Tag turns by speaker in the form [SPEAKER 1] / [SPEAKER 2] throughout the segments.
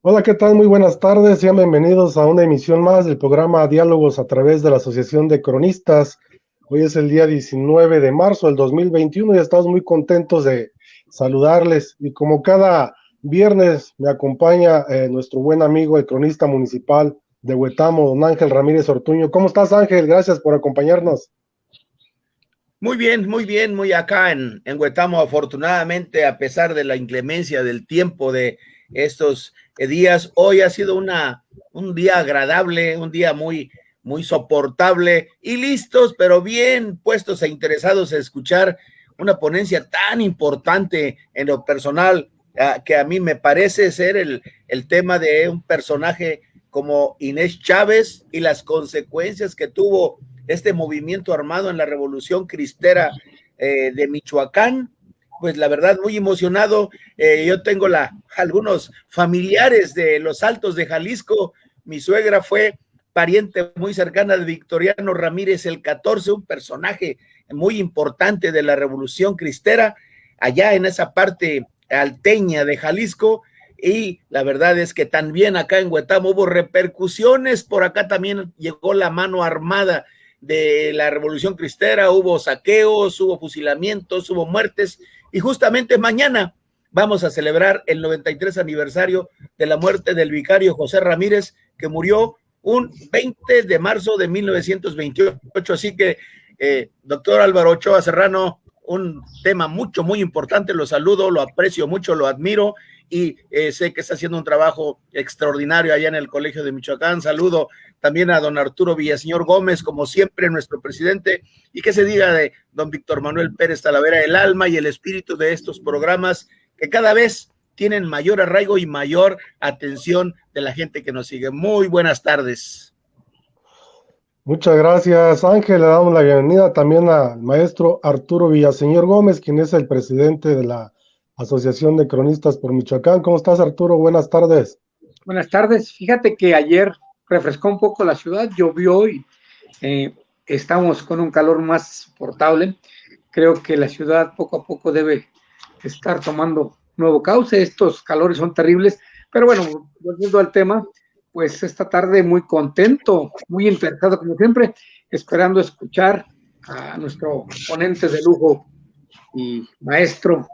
[SPEAKER 1] Hola, ¿qué tal? Muy buenas tardes. Sean bienvenidos a una emisión más del programa Diálogos a través de la Asociación de Cronistas. Hoy es el día 19 de marzo del 2021 y estamos muy contentos de saludarles. Y como cada viernes me acompaña nuestro buen amigo, el cronista municipal de Huetamo, don Ángel Ramírez Ortuño. ¿Cómo estás, Ángel? Gracias por acompañarnos.
[SPEAKER 2] Muy bien, muy acá en Huetamo, afortunadamente, a pesar de la inclemencia del tiempo de estos días, hoy ha sido un día agradable, un día muy soportable y listos, pero bien puestos e interesados a escuchar una ponencia tan importante en lo personal, que a mí me parece ser el tema de un personaje como Inés Chávez y las consecuencias que tuvo este movimiento armado en la Revolución Cristera de Michoacán. Pues la verdad, muy emocionado. Yo tengo algunos familiares de los Altos de Jalisco. Mi suegra fue pariente muy cercana de Victoriano Ramírez el 14, un personaje muy importante de la Revolución Cristera, allá en esa parte alteña de Jalisco. Y la verdad es que también acá en Huetamo hubo repercusiones. Por acá también llegó la mano armada de la Revolución Cristera, hubo saqueos, hubo fusilamientos, hubo muertes, y justamente mañana vamos a celebrar el 93 aniversario de la muerte del vicario José Ramírez, que murió un 20 de marzo de 1928. Así que, doctor Álvaro Ochoa Serrano, un tema muy importante, lo saludo, lo aprecio mucho, lo admiro, y sé que está haciendo un trabajo extraordinario allá en el Colegio de Michoacán. Saludo también a don Arturo Villaseñor Gómez, como siempre, nuestro presidente, y que se diga de don Víctor Manuel Pérez Talavera, el alma y el espíritu de estos programas, que cada vez tienen mayor arraigo y mayor atención de la gente que nos sigue. Muy buenas tardes.
[SPEAKER 1] Muchas gracias, Ángel. Le damos la bienvenida también al maestro Arturo Villaseñor Gómez, quien es el presidente de la Asociación de Cronistas por Michoacán. ¿Cómo estás, Arturo? Buenas tardes.
[SPEAKER 3] Buenas tardes. Fíjate que ayer refrescó un poco la ciudad, llovió y estamos con un calor más soportable. Creo que la ciudad poco a poco debe estar tomando nuevo cauce. Estos calores son terribles, pero bueno, volviendo al tema, pues esta tarde muy contento, muy interesado como siempre, esperando escuchar a nuestro ponente de lujo y maestro,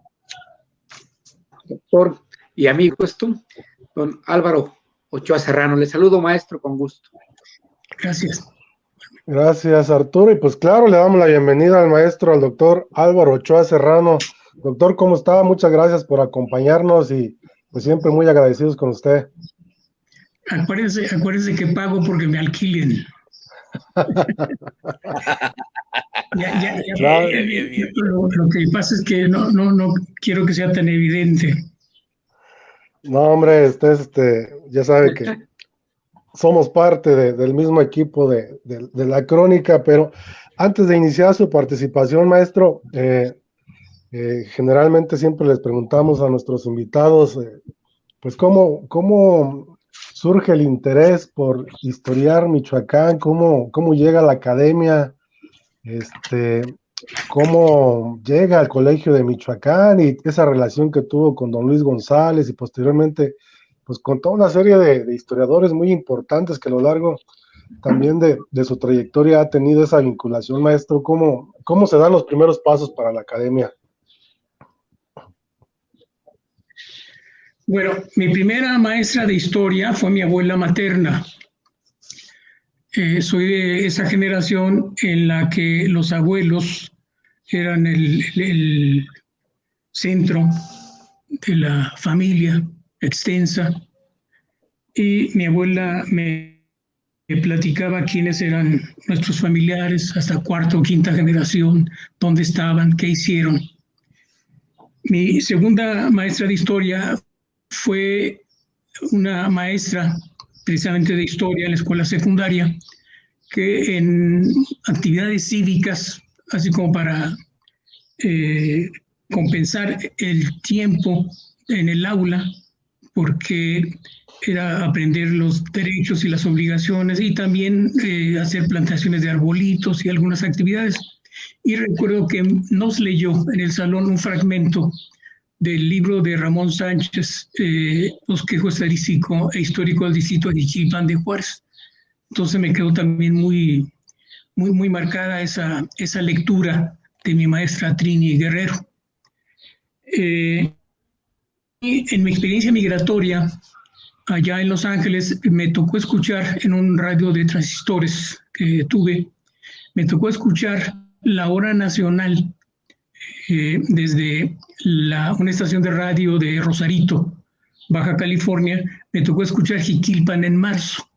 [SPEAKER 3] doctor y amigo don Álvaro Ochoa Serrano. Le saludo, maestro, con gusto.
[SPEAKER 4] Gracias.
[SPEAKER 1] Gracias, Arturo. Y pues claro, le damos la bienvenida al maestro, al doctor Álvaro Ochoa Serrano. Doctor, ¿cómo está? Muchas gracias por acompañarnos y pues siempre muy agradecidos con usted.
[SPEAKER 4] Acuérdese que pago porque me alquilen.
[SPEAKER 1] Claro.
[SPEAKER 4] Lo que pasa es que no quiero que sea tan evidente.
[SPEAKER 1] No, hombre, usted ya sabe que somos parte del mismo equipo de la crónica, pero antes de iniciar su participación, maestro, generalmente siempre les preguntamos a nuestros invitados, pues cómo surge el interés por historiar Michoacán, cómo llega a la academia, cómo llega al Colegio de Michoacán y esa relación que tuvo con don Luis González y posteriormente pues con toda una serie de historiadores muy importantes que a lo largo también de su trayectoria ha tenido esa vinculación, maestro. ¿Cómo se dan los primeros pasos para la academia?
[SPEAKER 4] Bueno, mi primera maestra de historia fue mi abuela materna. Soy de esa generación en la que los abuelos eran el centro de la familia extensa, y mi abuela me platicaba quiénes eran nuestros familiares, hasta cuarta o quinta generación, dónde estaban, qué hicieron. Mi segunda maestra de historia fue una maestra precisamente de historia en la escuela secundaria, que en actividades cívicas, así como para compensar el tiempo en el aula, porque era aprender los derechos y las obligaciones, y también hacer plantaciones de arbolitos y algunas actividades. Y recuerdo que nos leyó en el salón un fragmento del libro de Ramón Sánchez, Bosquejo Estadístico e Histórico del Distrito de Jiquilpan de Juárez. Entonces me quedó también muy marcada esa lectura de mi maestra Trini Guerrero. Y en mi experiencia migratoria, allá en Los Ángeles, me tocó escuchar en un radio de transistores que tuve, me tocó escuchar la hora nacional desde una estación de radio de Rosarito, Baja California. Me tocó escuchar Jiquilpan en marzo.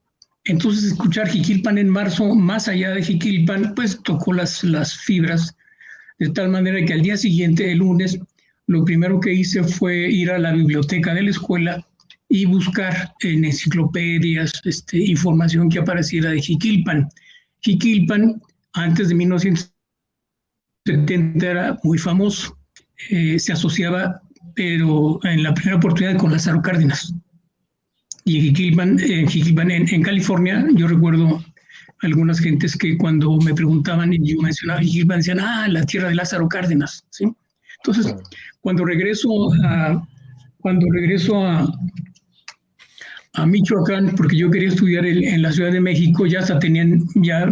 [SPEAKER 4] Entonces, escuchar Jiquilpan en marzo, más allá de Jiquilpan, pues tocó las fibras, de tal manera que al día siguiente, el lunes, lo primero que hice fue ir a la biblioteca de la escuela y buscar en enciclopedias información que apareciera de Jiquilpan. Jiquilpan, antes de 1970, era muy famoso. Se asociaba, pero en la primera oportunidad, con Lázaro Cárdenas. Y en Jiquilpan, en California, yo recuerdo algunas gentes que cuando me preguntaban y yo mencionaba Jiquilpan, decían, la tierra de Lázaro Cárdenas, ¿sí? Entonces, cuando regreso a Michoacán, porque yo quería estudiar en la Ciudad de México, ya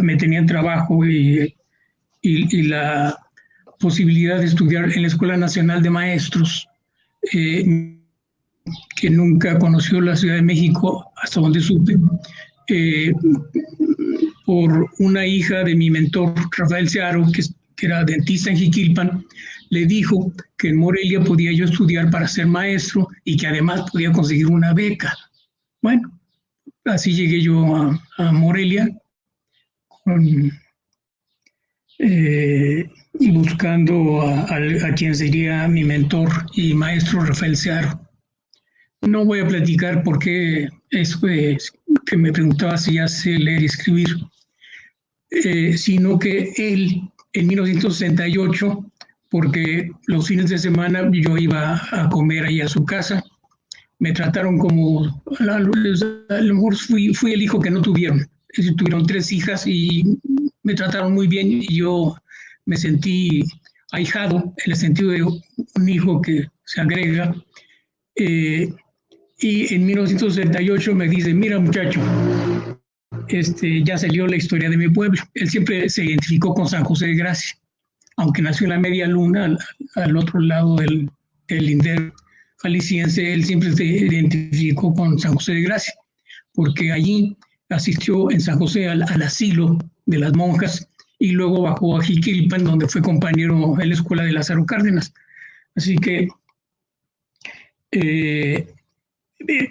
[SPEAKER 4] me tenían trabajo y la posibilidad de estudiar en la Escuela Nacional de Maestros, que nunca conoció la Ciudad de México, hasta donde supe, por una hija de mi mentor, Rafael Searo, que era dentista en Jiquilpan, le dijo que en Morelia podía yo estudiar para ser maestro y que además podía conseguir una beca. Bueno, así llegué yo a Morelia y buscando a quien sería mi mentor y maestro, Rafael Searo. No voy a platicar por qué eso que me preguntaba si ya sé leer y escribir, sino que él, en 1968, porque los fines de semana yo iba a comer ahí a su casa, me trataron como, a lo mejor fui el hijo que no tuvieron. Es decir, tuvieron 3 hijas y me trataron muy bien y yo me sentí ahijado, en el sentido de un hijo que se agrega. Y en 1968 me dice, mira muchacho, ya salió la historia de mi pueblo. Él siempre se identificó con San José de Gracia, aunque nació en la media luna, al otro lado del lindero jalisciense. Él siempre se identificó con San José de Gracia, porque allí asistió en San José al asilo de las monjas y luego bajó a Jiquilpan, donde fue compañero en la escuela de Lázaro Cárdenas. Así que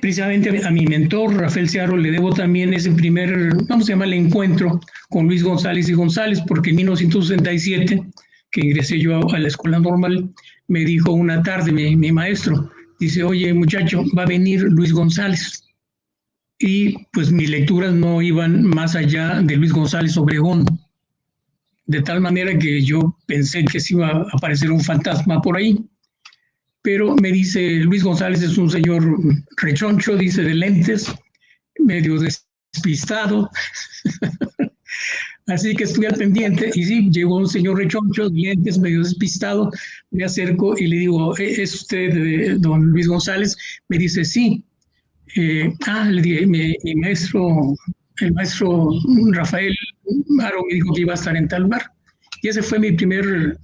[SPEAKER 4] precisamente a mi mentor, Rafael Searo, le debo también ese primer, vamos a llamarle, encuentro con Luis González y González, porque en 1967, que ingresé yo a la escuela normal, me dijo una tarde mi maestro, dice, oye muchacho, va a venir Luis González. Y pues mis lecturas no iban más allá de Luis González Obregón, de tal manera que yo pensé que se iba a aparecer un fantasma por ahí. Pero me dice, Luis González es un señor rechoncho, dice, de lentes, medio despistado. Así que estuve al pendiente y sí, llegó un señor rechoncho, de lentes, medio despistado. Me acerco y le digo, ¿es usted don Luis González? Me dice, sí. Le dije, mi maestro, el maestro Rafael Aro me dijo que iba a estar en tal lugar. Y ese fue mi primer,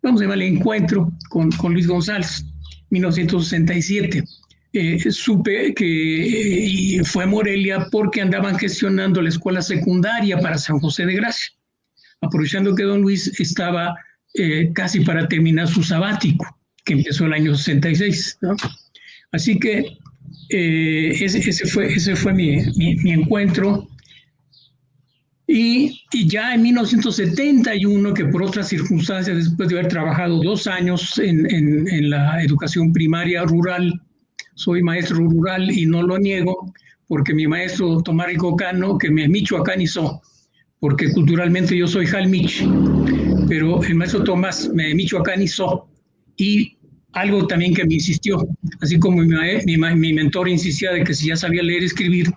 [SPEAKER 4] vamos a llamarle, encuentro con Luis González, 1967. Supe que fue a Morelia porque andaban gestionando la escuela secundaria para San José de Gracia, aprovechando que don Luis estaba casi para terminar su sabático, que empezó el año 66, ¿no? Así que ese fue mi encuentro. Y ya en 1971, que por otras circunstancias, después de haber trabajado 2 años en la educación primaria rural, soy maestro rural y no lo niego, porque mi maestro Tomás Rico Cano, que me michoacanizó, porque culturalmente yo soy jalmich, pero el maestro Tomás me michoacanizó, y algo también que me insistió, así como mi mentor insistía de que si ya sabía leer y escribir,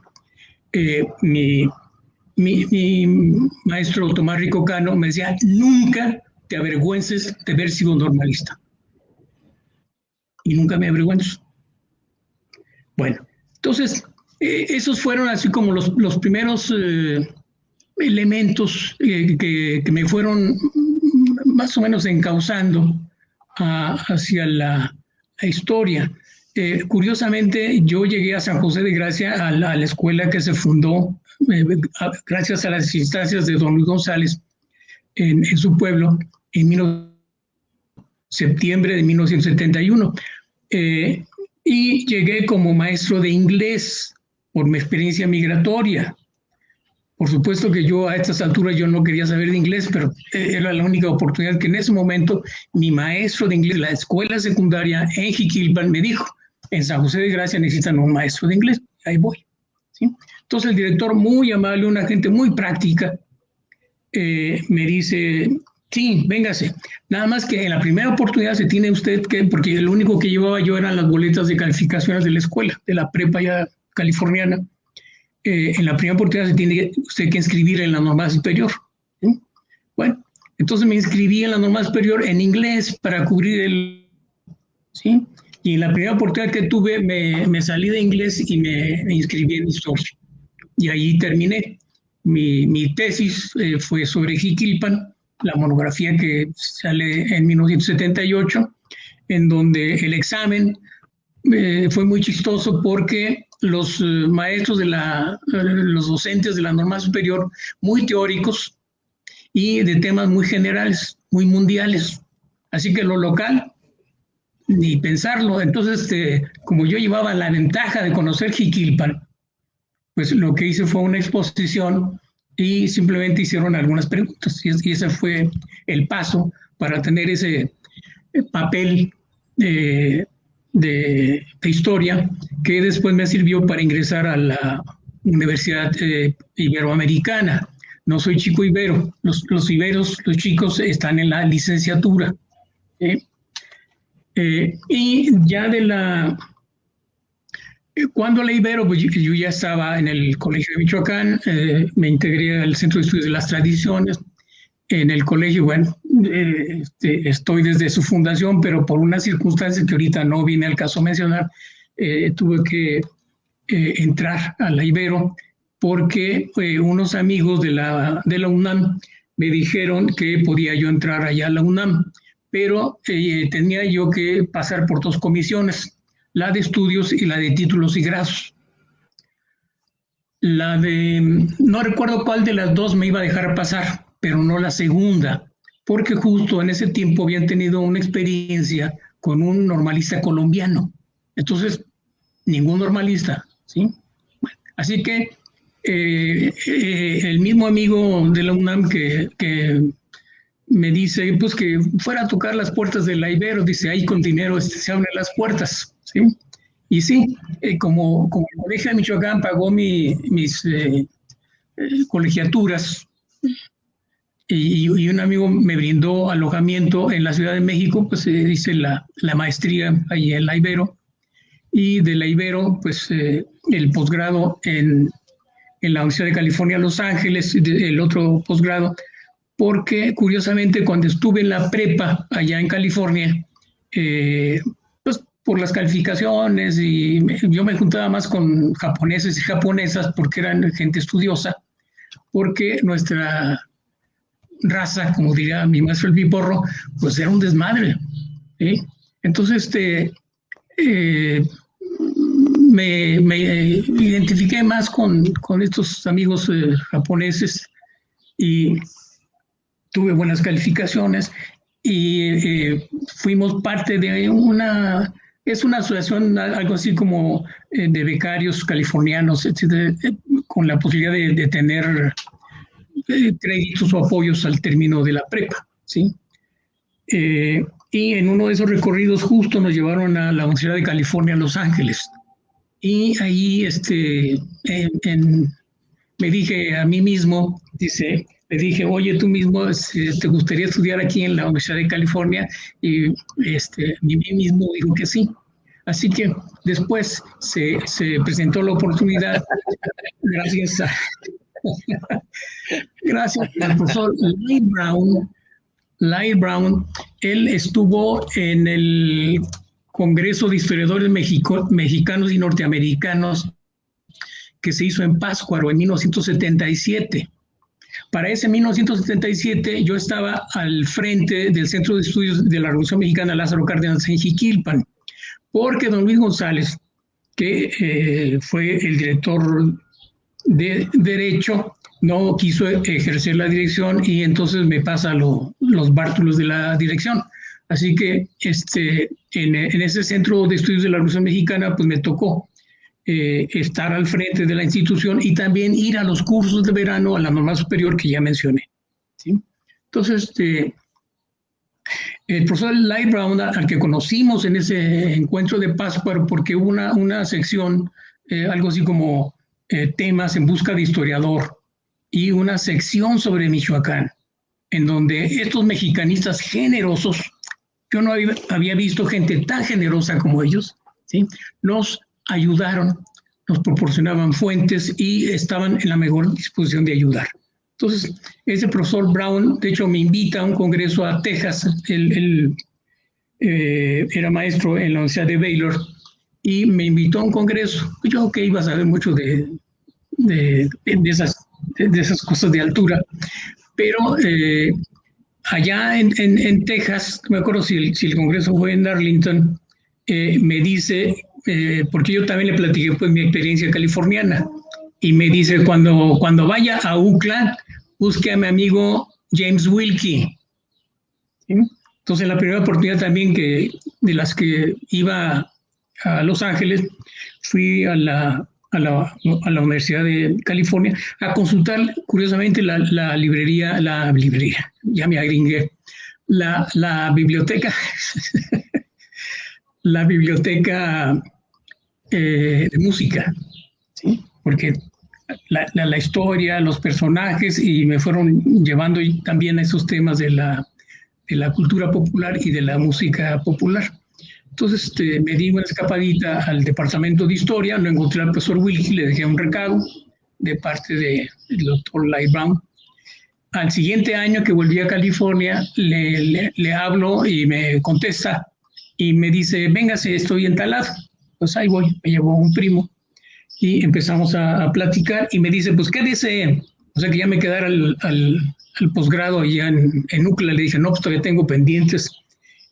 [SPEAKER 4] mi maestro Tomás Rico Cano me decía, nunca te avergüences de haber sido normalista. y nunca me avergüenzo. Bueno, entonces, esos fueron así como los primeros elementos que me fueron más o menos encauzando hacia la historia. Curiosamente, yo llegué a San José de Gracia a la escuela que se fundó gracias a las instancias de don Luis González en su pueblo en septiembre de 1971. Y llegué como maestro de inglés por mi experiencia migratoria. Por supuesto que yo a estas alturas yo no quería saber de inglés, pero era la única oportunidad que en ese momento mi maestro de inglés de la escuela secundaria en Jiquilpan me dijo, en San José de Gracia necesitan un maestro de inglés. Ahí voy. ¿Sí? Entonces el director, muy amable, una gente muy práctica, me dice, sí, véngase. Nada más que en la primera oportunidad se tiene usted que, porque lo único que llevaba yo eran las boletas de calificaciones de la escuela, de la prepa ya californiana. En la primera oportunidad se tiene usted que inscribir en la normal superior. ¿Sí? Bueno, entonces me inscribí en la normal superior en inglés para cubrir el... ¿Sí? Y en la primera oportunidad que tuve me salí de inglés y me inscribí en historia. Y ahí terminé. Mi tesis fue sobre Jiquilpan, la monografía que sale en 1978, en donde el examen fue muy chistoso porque los maestros los docentes de la normal superior, muy teóricos y de temas muy generales, muy mundiales. Así que lo local, ni pensarlo. Entonces, como yo llevaba la ventaja de conocer Jiquilpan, pues lo que hice fue una exposición y simplemente hicieron algunas preguntas. Y ese fue el paso para tener ese papel de historia que después me sirvió para ingresar a la Universidad Iberoamericana. No soy chico ibero. Los iberos, los chicos, están en la licenciatura. Y ya cuando la Ibero, pues yo ya estaba en el Colegio de Michoacán, me integré al Centro de Estudios de las Tradiciones. En el colegio, bueno, estoy desde su fundación, pero por una circunstancia que ahorita no viene al caso mencionar, tuve que entrar a la Ibero porque unos amigos de la UNAM me dijeron que podía yo entrar allá a la UNAM, pero tenía yo que pasar por dos comisiones, la de estudios y la de títulos y grados. No recuerdo cuál de las dos me iba a dejar pasar, pero no la segunda, porque justo en ese tiempo habían tenido una experiencia con un normalista colombiano. Entonces, ningún normalista, ¿sí? Bueno, así que el mismo amigo de la UNAM que me dice pues que fuera a tocar las puertas de la Ibero, dice, ahí con dinero se abren las puertas, ¿sí? Y sí, como el Colegio de Michoacán pagó mis colegiaturas y un amigo me brindó alojamiento en la Ciudad de México, pues hice la maestría ahí en la Ibero, y de la Ibero pues el posgrado en la Universidad de California, Los Ángeles, el otro posgrado, porque curiosamente cuando estuve en la prepa allá en California, pues por las calificaciones, y yo me juntaba más con japoneses y japonesas porque eran gente estudiosa, porque nuestra raza, como diría mi maestro el Piporro, pues era un desmadre, ¿sí? Entonces me identifiqué más con estos amigos japoneses y tuve buenas calificaciones y fuimos parte de es una asociación, algo así como de becarios californianos, etcétera, con la posibilidad de tener créditos o apoyos al término de la prepa, ¿sí? Y en uno de esos recorridos justo nos llevaron a la Universidad de California, Los Ángeles. Y ahí me dije a mí mismo, le dije, oye, tú mismo, ¿te gustaría estudiar aquí en la Universidad de California? Y mí mismo dijo que sí. Así que después se presentó la oportunidad, gracias al profesor Lai Brown. Él estuvo en el Congreso de Historiadores Mexicanos y Norteamericanos que se hizo en Pátzcuaro en 1977. Para ese 1977 yo estaba al frente del Centro de Estudios de la Revolución Mexicana Lázaro Cárdenas en Jiquilpan, porque don Luis González, que fue el director de Derecho, no quiso ejercer la dirección y entonces me pasa los bártulos de la dirección. Así que en ese Centro de Estudios de la Revolución Mexicana pues me tocó estar al frente de la institución y también ir a los cursos de verano a la normal superior que ya mencioné, ¿sí? Entonces, el profesor Lai Brown, al que conocimos en ese encuentro de Pátzcuaro, porque hubo una sección, algo así como temas en busca de historiador, y una sección sobre Michoacán, en donde estos mexicanistas generosos, yo no había visto gente tan generosa como ellos, ¿sí? Nos ayudaron, nos proporcionaban fuentes y estaban en la mejor disposición de ayudar. Entonces, ese profesor Brown, de hecho, me invita a un congreso a Texas. Él era maestro en la Universidad de Baylor y me invitó a un congreso. Yo que iba a saber mucho de esas cosas de altura, pero allá en Texas, no me acuerdo si el congreso fue en Arlington, me dice, porque yo también le platiqué pues mi experiencia californiana, y me dice, cuando vaya a UCLA, busque a mi amigo James Wilkie. ¿Sí? Entonces, la primera oportunidad también de las que iba a Los Ángeles, fui a la Universidad de California a consultar, curiosamente, la librería, ya me agringué, la biblioteca, la biblioteca de música, ¿sí? Porque la historia, los personajes, y me fueron llevando también a esos temas de la cultura popular y de la música popular. Entonces me di una escapadita al departamento de historia, lo encontré al profesor Wilkie, le dejé un recado de parte del doctor Lai Brown. Al siguiente año que volví a California, le hablo y me contesta y me dice, véngase, estoy en tal lado. Pues ahí voy, me llevó un primo y empezamos a platicar y me dice, pues quédese, o sea que ya me quedara al posgrado allá en UCLA. Le dije, no, pues todavía tengo pendientes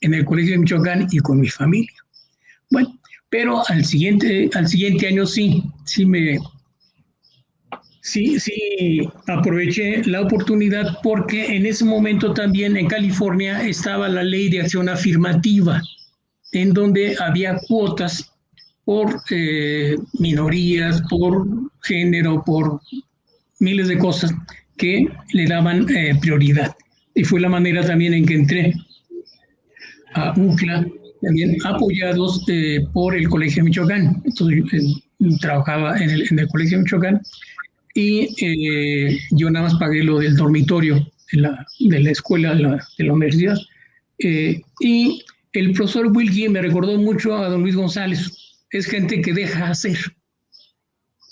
[SPEAKER 4] en el Colegio de Michoacán y con mi familia. Bueno, pero al siguiente año sí aproveché la oportunidad, porque en ese momento también en California estaba la ley de acción afirmativa, en donde había cuotas por minorías, por género, por miles de cosas que le daban prioridad. Y fue la manera también en que entré a UCLA, también apoyados por el Colegio de Michoacán. Entonces, trabajaba en el Colegio de Michoacán y yo nada más pagué lo del dormitorio de la escuela, de la universidad. Y el profesor Wilkie me recordó mucho a don Luis González. Es gente que deja hacer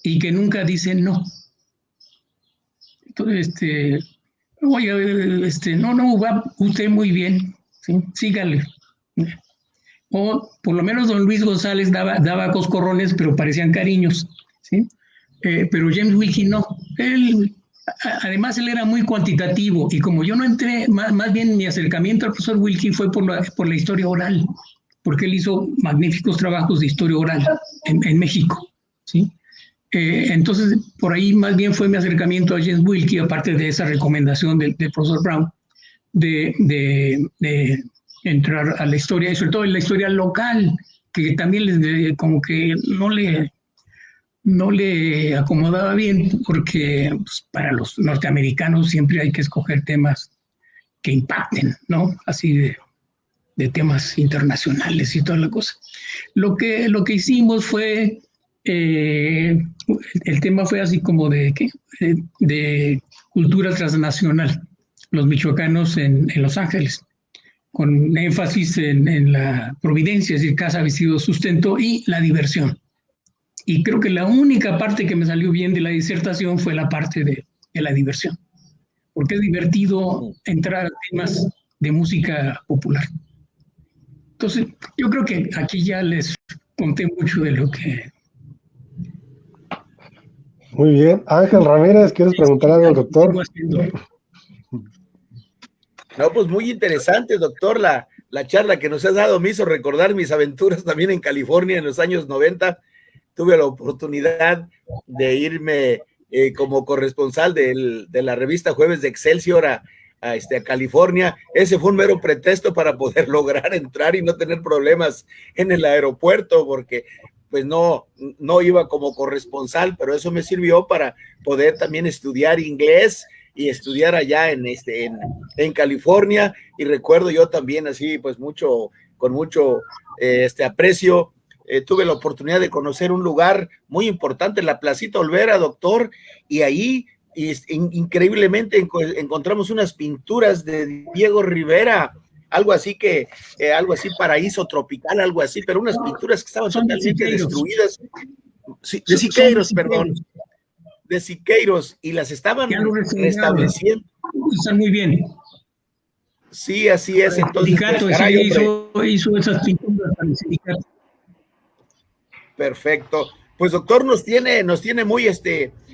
[SPEAKER 4] y que nunca dice no. Entonces, oye, no, va usted muy bien, ¿sí? Sígale. O por lo menos don Luis González daba coscorrones, pero parecían cariños, ¿sí? Pero James Wilkie no. Además, él era muy cuantitativo, y como yo no entré, más bien mi acercamiento al profesor Wilkie fue por la historia oral, porque él hizo magníficos trabajos de historia oral en México, ¿sí? Entonces, por ahí más bien fue mi acercamiento a James Wilkie, aparte de esa recomendación del profesor Brown, de entrar a la historia, y sobre todo en la historia local, que también como que no le acomodaba bien, porque pues, para los norteamericanos siempre hay que escoger temas que impacten, ¿no? Así de temas internacionales y toda la cosa. Lo que hicimos fue, el tema fue así como de cultura transnacional, los michoacanos en Los Ángeles, con énfasis en la providencia, es decir, casa, vestido, sustento, y la diversión. Y creo que la única parte que me salió bien de la disertación fue la parte de la diversión, porque es divertido entrar a temas de música popular. Entonces, yo creo que aquí ya les conté mucho de lo que...
[SPEAKER 1] Muy bien. Ángel Ramírez, ¿quieres preguntar algo al doctor?
[SPEAKER 2] No, pues muy interesante, doctor, la charla que nos has dado me hizo recordar mis aventuras también en California en los años 90. Tuve la oportunidad de irme como corresponsal de la revista Jueves de Excelsior a California. Ese fue un mero pretexto para poder lograr entrar y no tener problemas en el aeropuerto, porque pues no iba como corresponsal, pero eso me sirvió para poder también estudiar inglés y estudiar allá en California. Y recuerdo yo también así, pues con mucho aprecio, tuve la oportunidad de conocer un lugar muy importante, la Placita Olvera, doctor, y ahí increíblemente encontramos unas pinturas de Diego Rivera, algo así paraíso tropical, algo así, pero unas pinturas que estaban totalmente destruidas. Sí, de Siqueiros, perdón. De Siqueiros, y las estaban restableciendo.
[SPEAKER 4] Están muy bien.
[SPEAKER 2] Sí, así es. Entonces,
[SPEAKER 4] el sindicato, pues, hizo esas pinturas para el sindicato.
[SPEAKER 2] Perfecto. Pues doctor, nos tiene muy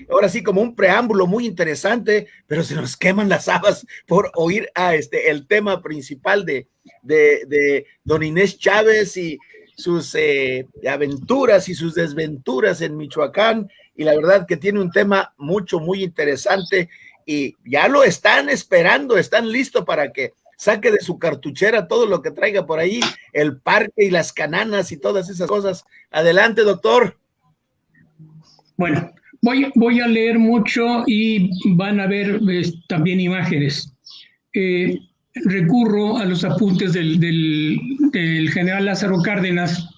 [SPEAKER 2] ahora sí como un preámbulo muy interesante, pero se nos queman las habas por oír a el tema principal de don Inés Chávez y sus aventuras y sus desventuras en Michoacán, y la verdad que tiene un tema muy interesante, y ya lo están esperando, están listos para que saque de su cartuchera todo lo que traiga por ahí, el parque y las cananas y todas esas cosas. Adelante, doctor.
[SPEAKER 4] Bueno, voy a leer mucho y van a ver también imágenes. Recurro a los apuntes del general Lázaro Cárdenas,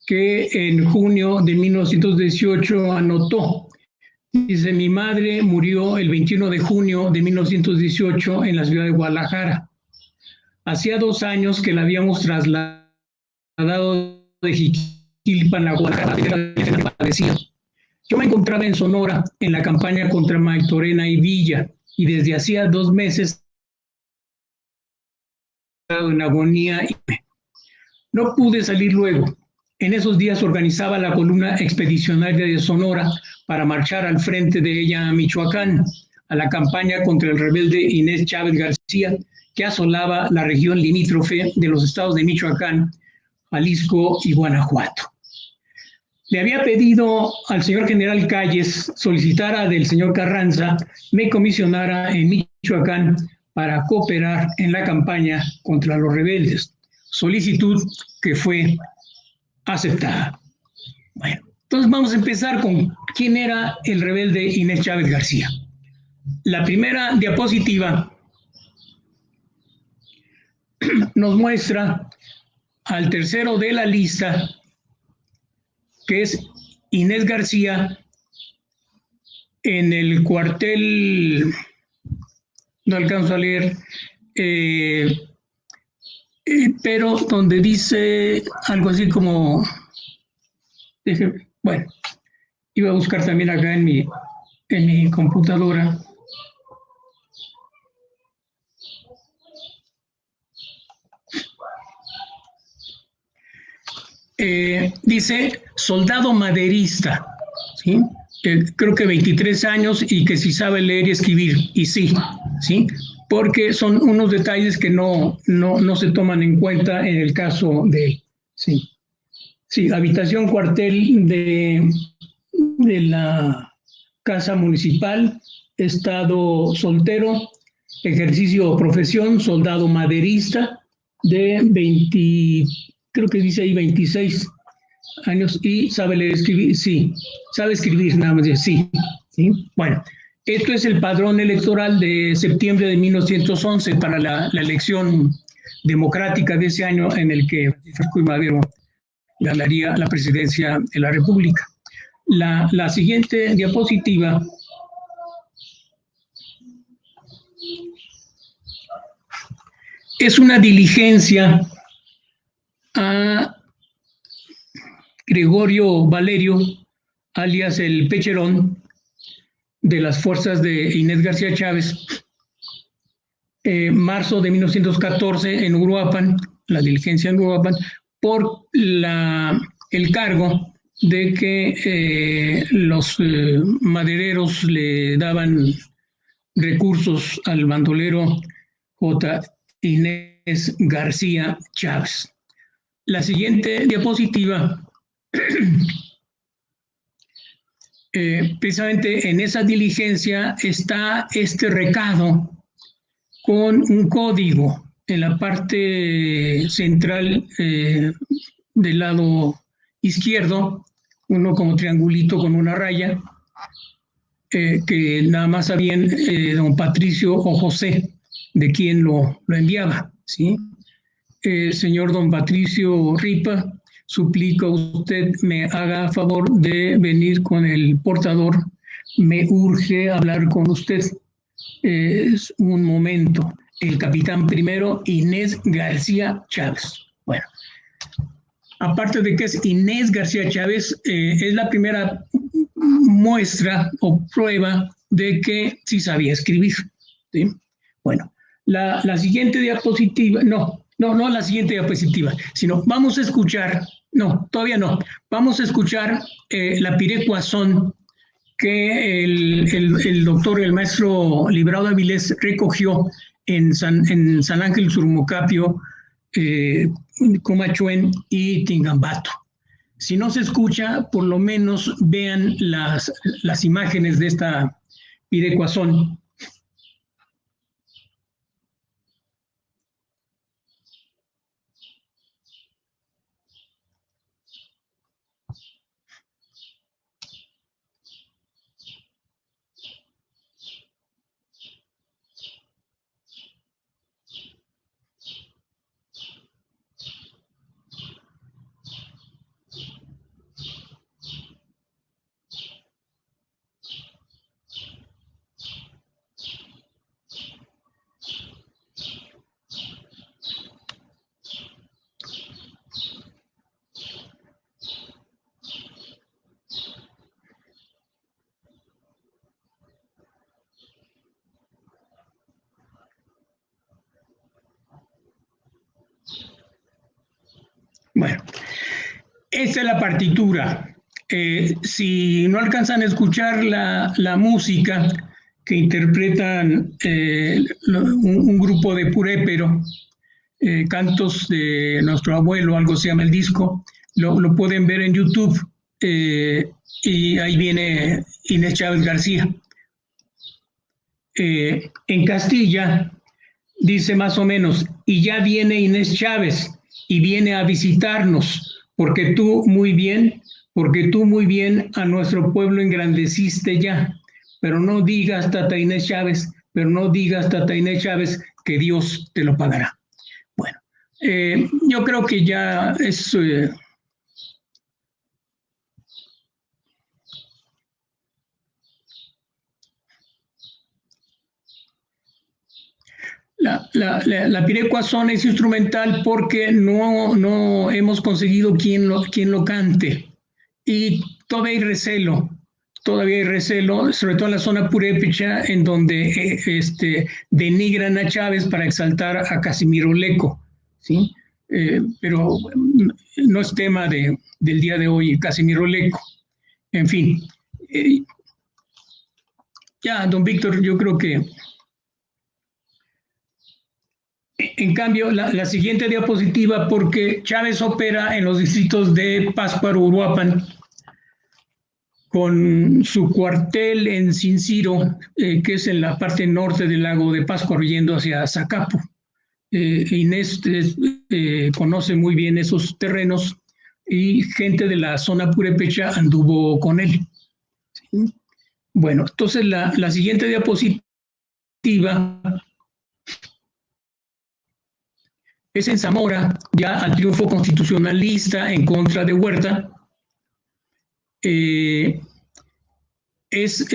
[SPEAKER 4] que en junio de 1918 anotó. Dice: mi madre murió el 21 de junio de 1918 en la ciudad de Guadalajara. Hacía 2 años que la habíamos trasladado de Jiquilpan a Guadalajara. Yo me encontraba en Sonora en la campaña contra Maytorena y Villa, y desde hacía 2 meses en agonía. No pude salir luego. En esos días organizaba la columna expedicionaria de Sonora para marchar al frente de ella a Michoacán, a la campaña contra el rebelde Inés Chávez García, que asolaba la región limítrofe de los estados de Michoacán, Jalisco y Guanajuato. Le había pedido al señor general Calles solicitara del señor Carranza me comisionara en Michoacán para cooperar en la campaña contra los rebeldes, solicitud que fue aceptada. Bueno, entonces vamos a empezar con quién era el rebelde Inés Chávez García. La primera diapositiva nos muestra al tercero de la lista, que es Inés García, en el cuartel, no alcanzo a leer, pero donde dice algo así como, bueno, iba a buscar también acá en mi computadora. Dice soldado maderista, ¿sí? Creo que 23 años y que sí sabe leer y escribir, y sí, porque son unos detalles que no se toman en cuenta en el caso de él. Sí, habitación cuartel de la casa municipal, estado soltero, ejercicio o profesión, soldado maderista, de 20, creo que dice ahí 26 años, y sabe leer, escribir, sí, sabe escribir, nada más, sí. Bueno, esto es el padrón electoral de septiembre de 1911 para la elección democrática de ese año en el que Francisco I. Madero ganaría la presidencia de la República. La siguiente diapositiva es una diligencia a Gregorio Valerio, alias el Pecherón, de las fuerzas de Inés García Chávez, marzo de 1914 en Uruapan, la diligencia en Uruapan, por el cargo de que los madereros le daban recursos al bandolero J. Inés García Chávez. La siguiente diapositiva, precisamente en esa diligencia está este recado con un código en la parte central del lado izquierdo, uno como triangulito con una raya, que nada más sabían don Patricio o José de quién lo enviaba, ¿sí? Señor don Patricio Ripa, suplico a usted me haga favor de venir con el portador, me urge hablar con usted. Es un momento. El capitán primero, Inés García Chávez. Bueno, aparte de que es Inés García Chávez, es la primera muestra o prueba de que sí sabía escribir, ¿sí? Bueno, la siguiente diapositiva, no la siguiente diapositiva, sino vamos a escuchar, no, todavía no, vamos a escuchar la pirecuazón que el doctor, el maestro Librado Avilés recogió en San Ángel Surmocapio, Comachuén y Tingambato. Si no se escucha, por lo menos vean las imágenes de esta pirecuazón. Bueno, esta es la partitura. Si no alcanzan a escuchar la música que interpretan un grupo de purépero, cantos de nuestro abuelo, algo se llama el disco, lo pueden ver en YouTube, y ahí viene Inés Chávez García. En Castilla dice más o menos, y ya viene Inés Chávez y viene a visitarnos, porque tú muy bien a nuestro pueblo engrandeciste ya, pero no digas, Tata Inés Chávez, que Dios te lo pagará. Bueno, yo creo que ya es... La pirecuazón es instrumental porque no hemos conseguido quien lo cante, y todavía hay recelo, sobre todo en la zona purépecha, en donde denigran a Chávez para exaltar a Casimiro Leco, ¿sí? Pero no es tema del día de hoy, Casimiro Leco. En fin, ya, don Víctor, yo creo que... En cambio, la siguiente diapositiva, porque Chávez opera en los distritos de Pátzcuaro, Uruapan, con su cuartel en Cinciro, que es en la parte norte del lago de Pátzcuaro, yendo hacia Zacapu. Inés conoce muy bien esos terrenos y gente de la zona purépecha anduvo con él. ¿Sí? Bueno, entonces la siguiente diapositiva es en Zamora, ya al triunfo constitucionalista en contra de Huerta. Es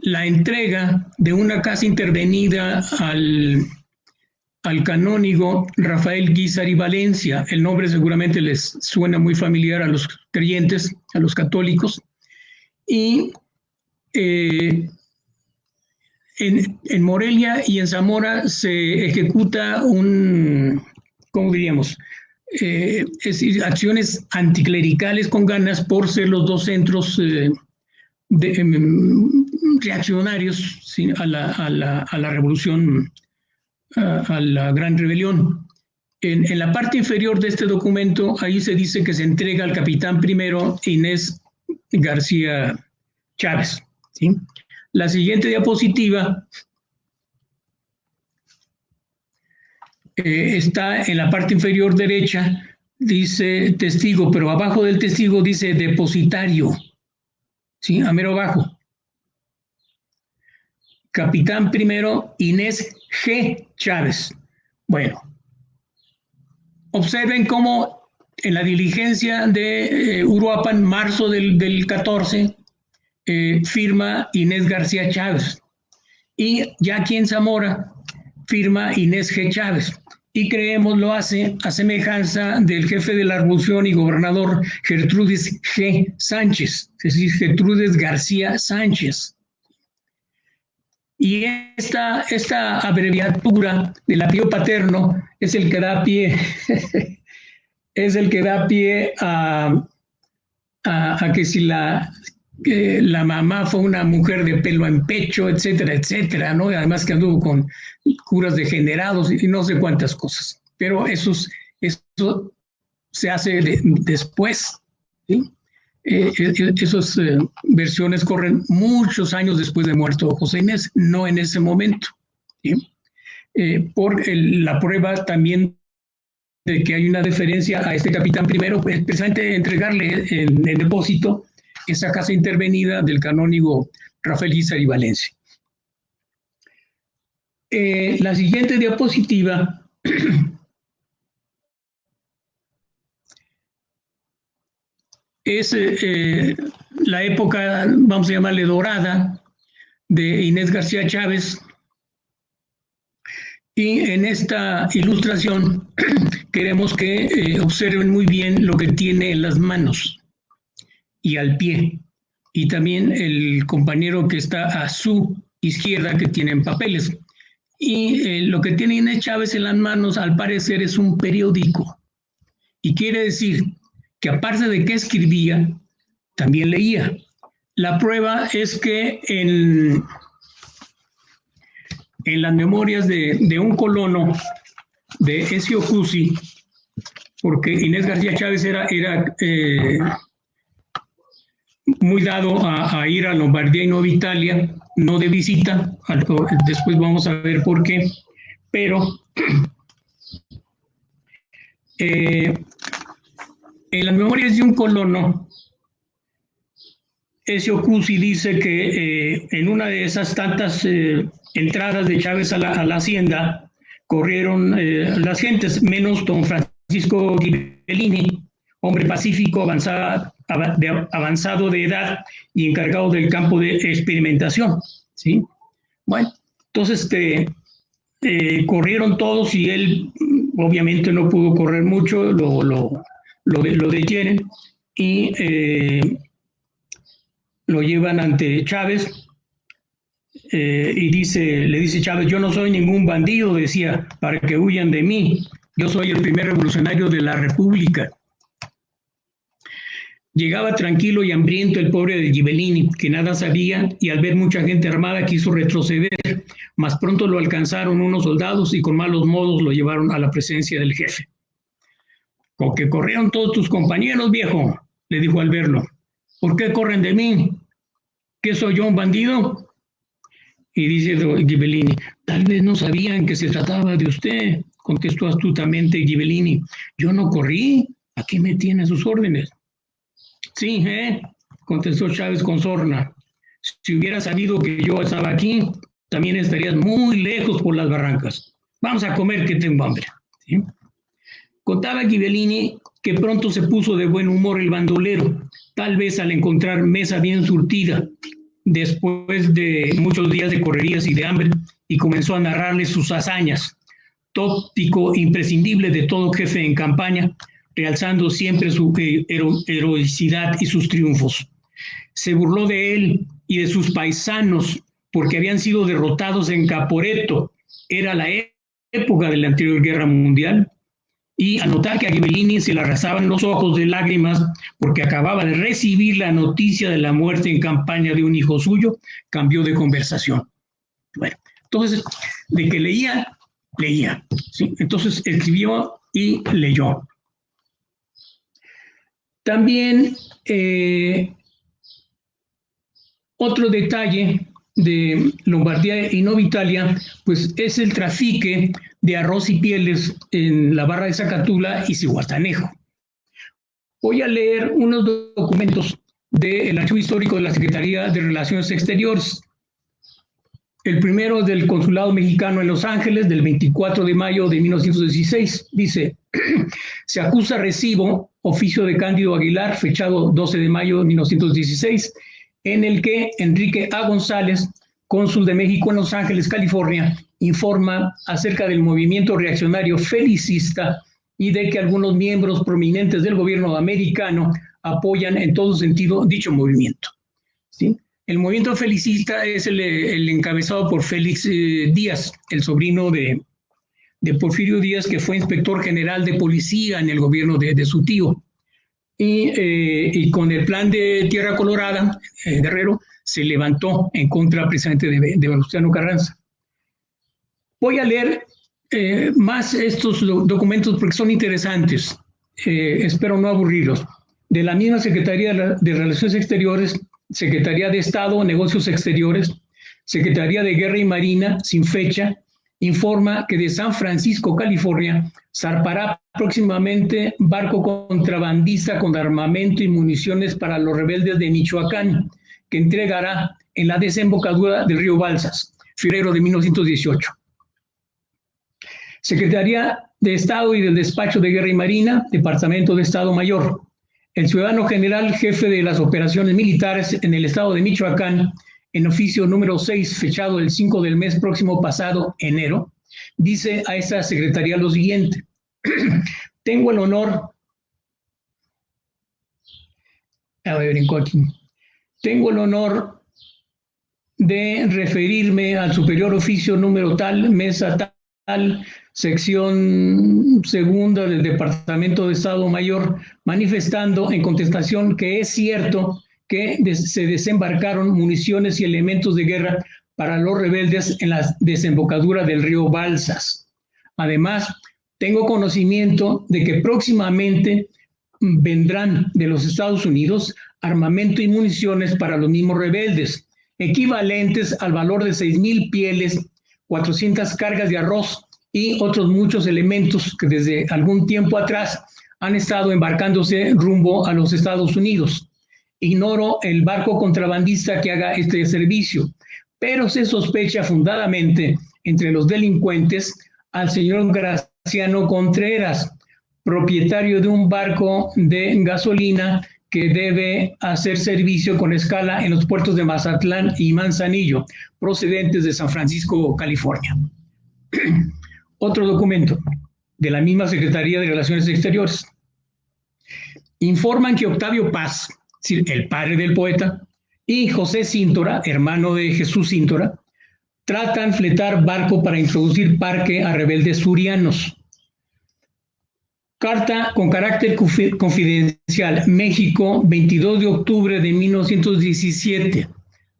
[SPEAKER 4] la entrega de una casa intervenida al canónigo Rafael Guízar Valencia. El nombre seguramente les suena muy familiar a los creyentes, a los católicos. Y En Morelia y en Zamora se ejecuta ¿cómo diríamos? Es decir, acciones anticlericales con ganas por ser los dos centros reaccionarios, ¿sí?, a la revolución, a la gran rebelión. En la parte inferior de este documento, ahí se dice que se entrega al capitán primero Inés García Chávez, ¿sí? La siguiente diapositiva está en la parte inferior derecha, dice testigo, pero abajo del testigo dice depositario, ¿sí?, a mero abajo. Capitán primero Inés G. Chávez. Bueno, observen cómo en la diligencia de Uruapan, marzo del 14, firma Inés García Chávez. Y ya aquí en Zamora firma Inés G. Chávez. Y creemos lo hace a semejanza del jefe de la revolución y gobernador Gertrudis G. Sánchez, es decir, Gertrudis García Sánchez. Y esta abreviatura del apellido paterno es el que da pie, a que si la mamá fue una mujer de pelo en pecho, etcétera, etcétera, ¿no? Además que anduvo con curas degenerados y no sé cuántas cosas. Pero eso se hace después, ¿sí? Esas versiones corren muchos años después de muerto José Inés, no en ese momento, ¿sí? Por la prueba también de que hay una deferencia a este capitán primero, pues, precisamente entregarle en depósito esa casa intervenida del canónigo Rafael Guízar y Valencia. La siguiente diapositiva es la época, vamos a llamarle dorada, de Inés García Chávez. Y en esta ilustración queremos que observen muy bien lo que tiene en las manos y al pie. Y también el compañero que está a su izquierda, que tienen papeles. Y lo que tiene Inés Chávez en las manos, al parecer, es un periódico. Y quiere decir que aparte de que escribía, también leía. La prueba es que en las memorias de un colono de Ezio Cusi, porque Inés García Chávez era muy dado a ir a Lombardía y Nueva Italia, no de visita, después vamos a ver por qué, pero en las memorias de un colono, Ezio Cusi dice que en una de esas tantas entradas de Chávez a la hacienda, corrieron las gentes, menos don Francisco Ghibellini, hombre pacífico, avanzado de edad y encargado del campo de experimentación, ¿sí? Bueno, entonces corrieron todos y él obviamente no pudo correr mucho, lo detienen y lo llevan ante Chávez y le dice Chávez: yo no soy ningún bandido, decía, para que huyan de mí, yo soy el primer revolucionario de la República. Llegaba tranquilo y hambriento el pobre de Ghibellini, que nada sabía, y al ver mucha gente armada quiso retroceder, mas pronto lo alcanzaron unos soldados y con malos modos lo llevaron a la presencia del jefe. Con que corrieron todos tus compañeros, viejo, le dijo al verlo. ¿Por qué corren de mí? ¿Qué soy yo, un bandido? Y dice Ghibellini: tal vez no sabían que se trataba de usted, contestó astutamente Ghibellini. Yo no corrí, aquí me tiene a sus órdenes. Sí, contestó Chávez con sorna. Si hubiera sabido que yo estaba aquí, también estarías muy lejos por las barrancas. Vamos a comer, que tengo hambre. ¿Sí? Contaba Ghibellini que pronto se puso de buen humor el bandolero, tal vez al encontrar mesa bien surtida, después de muchos días de correrías y de hambre, y comenzó a narrarle sus hazañas, tópico imprescindible de todo jefe en campaña, realzando siempre su heroicidad y sus triunfos. Se burló de él y de sus paisanos porque habían sido derrotados en Caporetto. Era la época de la anterior guerra mundial. Y al notar que a Ghibellini se le arrasaban los ojos de lágrimas porque acababa de recibir la noticia de la muerte en campaña de un hijo suyo, cambió de conversación. Bueno, entonces, de que leía, ¿sí? Entonces escribió y leyó. También otro detalle de Lombardía y Nueva Italia, pues es el trafique de arroz y pieles en la Barra de Zacatula y Zihuatanejo. Voy a leer unos documentos del Archivo Histórico de la Secretaría de Relaciones Exteriores. El primero es del Consulado Mexicano en Los Ángeles, del 24 de mayo de 1916. Dice, se acusa recibo, oficio de Cándido Aguilar, fechado 12 de mayo de 1916, en el que Enrique A. González, cónsul de México en Los Ángeles, California, informa acerca del movimiento reaccionario felicista y de que algunos miembros prominentes del gobierno americano apoyan en todo sentido dicho movimiento. ¿Sí? El movimiento felicista es el encabezado por Félix Díaz, el sobrino de Porfirio Díaz, que fue inspector general de policía en el gobierno de su tío. Y con el plan de Tierra Colorada, Guerrero se levantó en contra precisamente de Venustiano Carranza. Voy a leer más estos documentos porque son interesantes. Espero no aburrirlos. De la misma Secretaría de Relaciones Exteriores, Secretaría de Estado, Negocios Exteriores, Secretaría de Guerra y Marina, sin fecha, informa que de San Francisco, California, zarpará próximamente barco contrabandista con armamento y municiones para los rebeldes de Michoacán, que entregará en la desembocadura del río Balsas, febrero de 1918. Secretaría de Estado y del Despacho de Guerra y Marina, Departamento de Estado Mayor. El ciudadano general jefe de las operaciones militares en el estado de Michoacán, en oficio número 6, fechado el 5 del mes próximo pasado, enero, dice a esta secretaría lo siguiente. Tengo el honor, de referirme al superior oficio número tal, mesa tal, sección segunda del Departamento de Estado Mayor, manifestando en contestación que es cierto que se desembarcaron municiones y elementos de guerra para los rebeldes en la desembocadura del río Balsas. Además, tengo conocimiento de que próximamente vendrán de los Estados Unidos armamento y municiones para los mismos rebeldes, equivalentes al valor de 6,000 pieles, 400 cargas de arroz y otros muchos elementos que desde algún tiempo atrás han estado embarcándose rumbo a los Estados Unidos. Ignoro el barco contrabandista que haga este servicio, pero se sospecha fundadamente entre los delincuentes al señor Graciano Contreras, propietario de un barco de gasolina que debe hacer servicio con escala en los puertos de Mazatlán y Manzanillo, procedentes de San Francisco, California. Otro documento de la misma Secretaría de Relaciones Exteriores. Informan que Octavio Paz, el padre del poeta, y José Cíntora, hermano de Jesús Cíntora, tratan fletar barco para introducir parque a rebeldes surianos. Carta con carácter confidencial, México, 22 de octubre de 1917,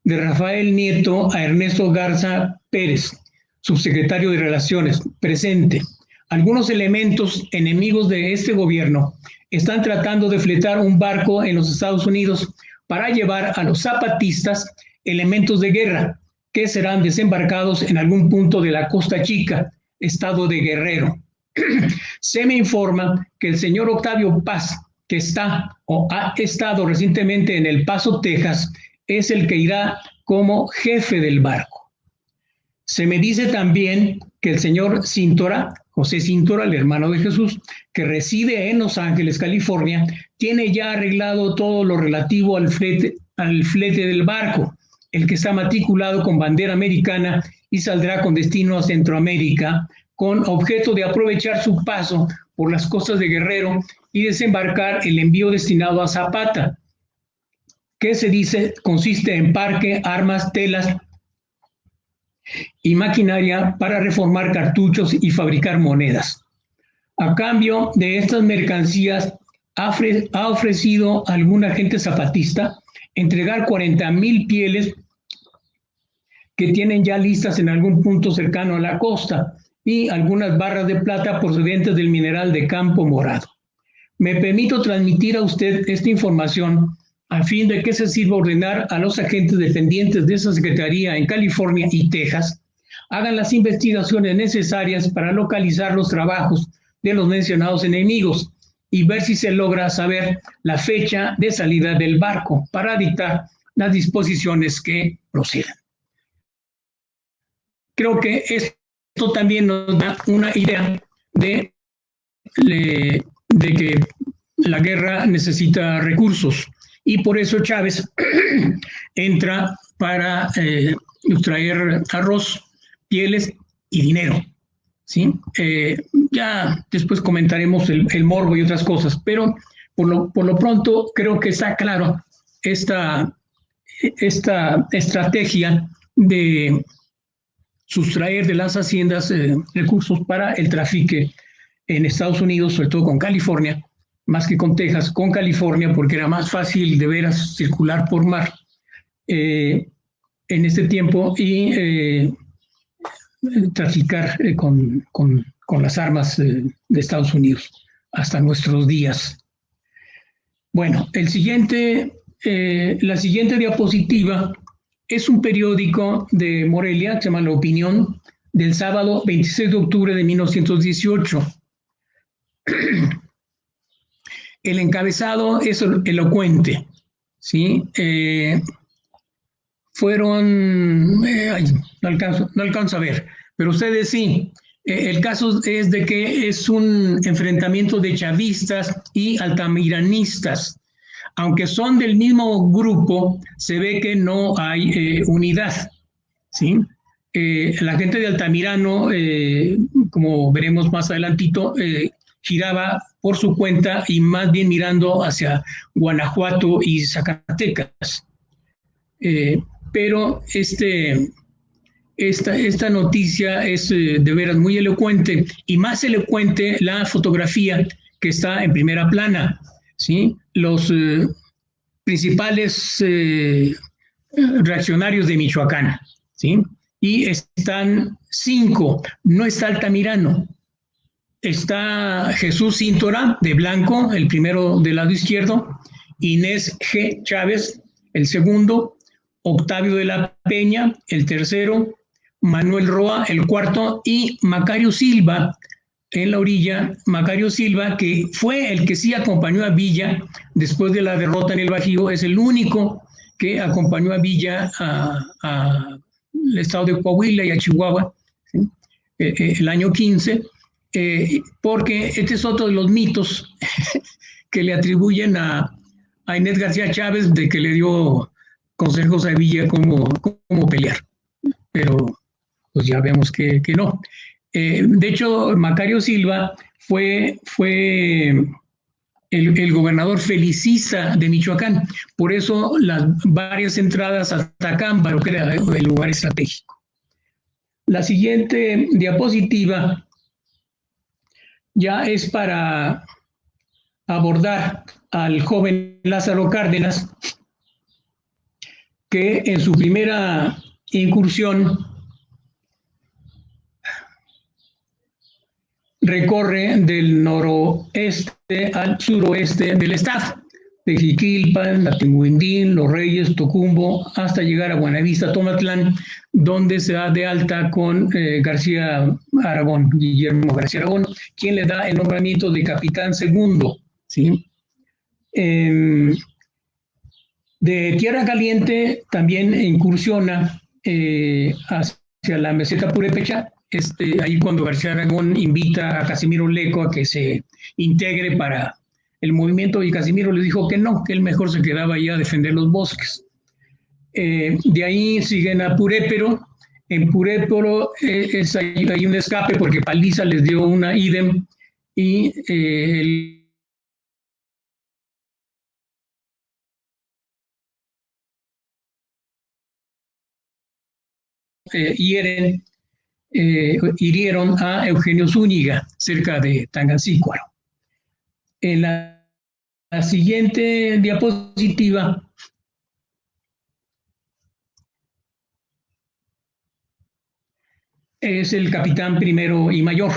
[SPEAKER 4] de Rafael Nieto a Ernesto Garza Pérez, subsecretario de Relaciones, presente. Algunos elementos enemigos de este gobierno están tratando de fletar un barco en los Estados Unidos para llevar a los zapatistas elementos de guerra que serán desembarcados en algún punto de la Costa Chica, estado de Guerrero. Se me informa que el señor Octavio Paz, que está o ha estado recientemente en El Paso, Texas, es el que irá como jefe del barco. Se me dice también que el señor Cíntora, José Cíntora, el hermano de Jesús, que reside en Los Ángeles, California, tiene ya arreglado todo lo relativo al flete del barco, el que está matriculado con bandera americana y saldrá con destino a Centroamérica, con objeto de aprovechar su paso por las costas de Guerrero y desembarcar el envío destinado a Zapata, que se dice consiste en parque, armas, telas y maquinaria para reformar cartuchos y fabricar monedas. A cambio de estas mercancías, ha ofrecido a algún agente zapatista entregar 40,000 pieles que tienen ya listas en algún punto cercano a la costa y algunas barras de plata procedentes del mineral de Campo Morado. Me permito transmitir a usted esta información a fin de que se sirva ordenar a los agentes dependientes de esa secretaría en California y Texas hagan las investigaciones necesarias para localizar los trabajos de los mencionados enemigos y ver si se logra saber la fecha de salida del barco para dictar las disposiciones que procedan. Creo que esto también nos da una idea de que la guerra necesita recursos y por eso Chávez entra para traer arroz, pieles y dinero. ¿Sí? Ya después comentaremos el morbo y otras cosas, pero por lo pronto creo que está claro esta estrategia de sustraer de las haciendas recursos para el tráfico en Estados Unidos, sobre todo con California, más que con Texas, con California, porque era más fácil de veras circular por mar en este tiempo y traficar con las armas de Estados Unidos hasta nuestros días. Bueno, la siguiente diapositiva es un periódico de Morelia, que se llama La Opinión, del sábado 26 de octubre de 1918. El encabezado es elocuente, ¿sí? No alcanzo a ver, pero ustedes sí. El caso es de que es un enfrentamiento de chavistas y altamiranistas. Aunque son del mismo grupo, se ve que no hay unidad, ¿sí? La gente de Altamirano, como veremos más adelantito, giraba por su cuenta y más bien mirando hacia Guanajuato y Zacatecas. Pero esta noticia es de veras muy elocuente y más elocuente la fotografía que está en primera plana, ¿sí? Los principales reaccionarios de Michoacán, ¿sí? Y están 5, no está Altamirano. Está Jesús Cíntora, de blanco, el primero del lado izquierdo, Inés G. Chávez, el segundo, Octavio de la Peña, el tercero, Manuel Roa, el cuarto, y Macario Silva, en la orilla, Macario Silva, que fue el que sí acompañó a Villa después de la derrota en el Bajío, es el único que acompañó a Villa al estado de Coahuila y a Chihuahua, ¿sí? El año 15, porque este es otro de los mitos que le atribuyen a Inés García Chávez de que le dio consejos a Villa cómo pelear, pero pues ya vemos que no. De hecho, Macario Silva fue el gobernador felicista de Michoacán, por eso las varias entradas hasta Cámbaro, que era el lugar estratégico. La siguiente diapositiva ya es para abordar al joven Lázaro Cárdenas, que en su primera incursión recorre del noroeste al suroeste del estado, de Jiquilpan, Atinguindín, Los Reyes, Tocumbo, hasta llegar a Buenavista, Tomatlán, donde se da de alta con García Aragón, Guillermo García Aragón, quien le da el nombramiento de capitán segundo, ¿sí? De Tierra Caliente también incursiona hacia la meseta purépecha, ahí cuando García Aragón invita a Casimiro Leco a que se integre para el movimiento, y Casimiro le dijo que no, que él mejor se quedaba allá a defender los bosques. De ahí siguen a Purépero. En Purépero hay un escape porque Paliza les dio una idem y hirieron a Eugenio Zúñiga cerca de Tangancícuaro. En la siguiente diapositiva es el capitán primero y mayor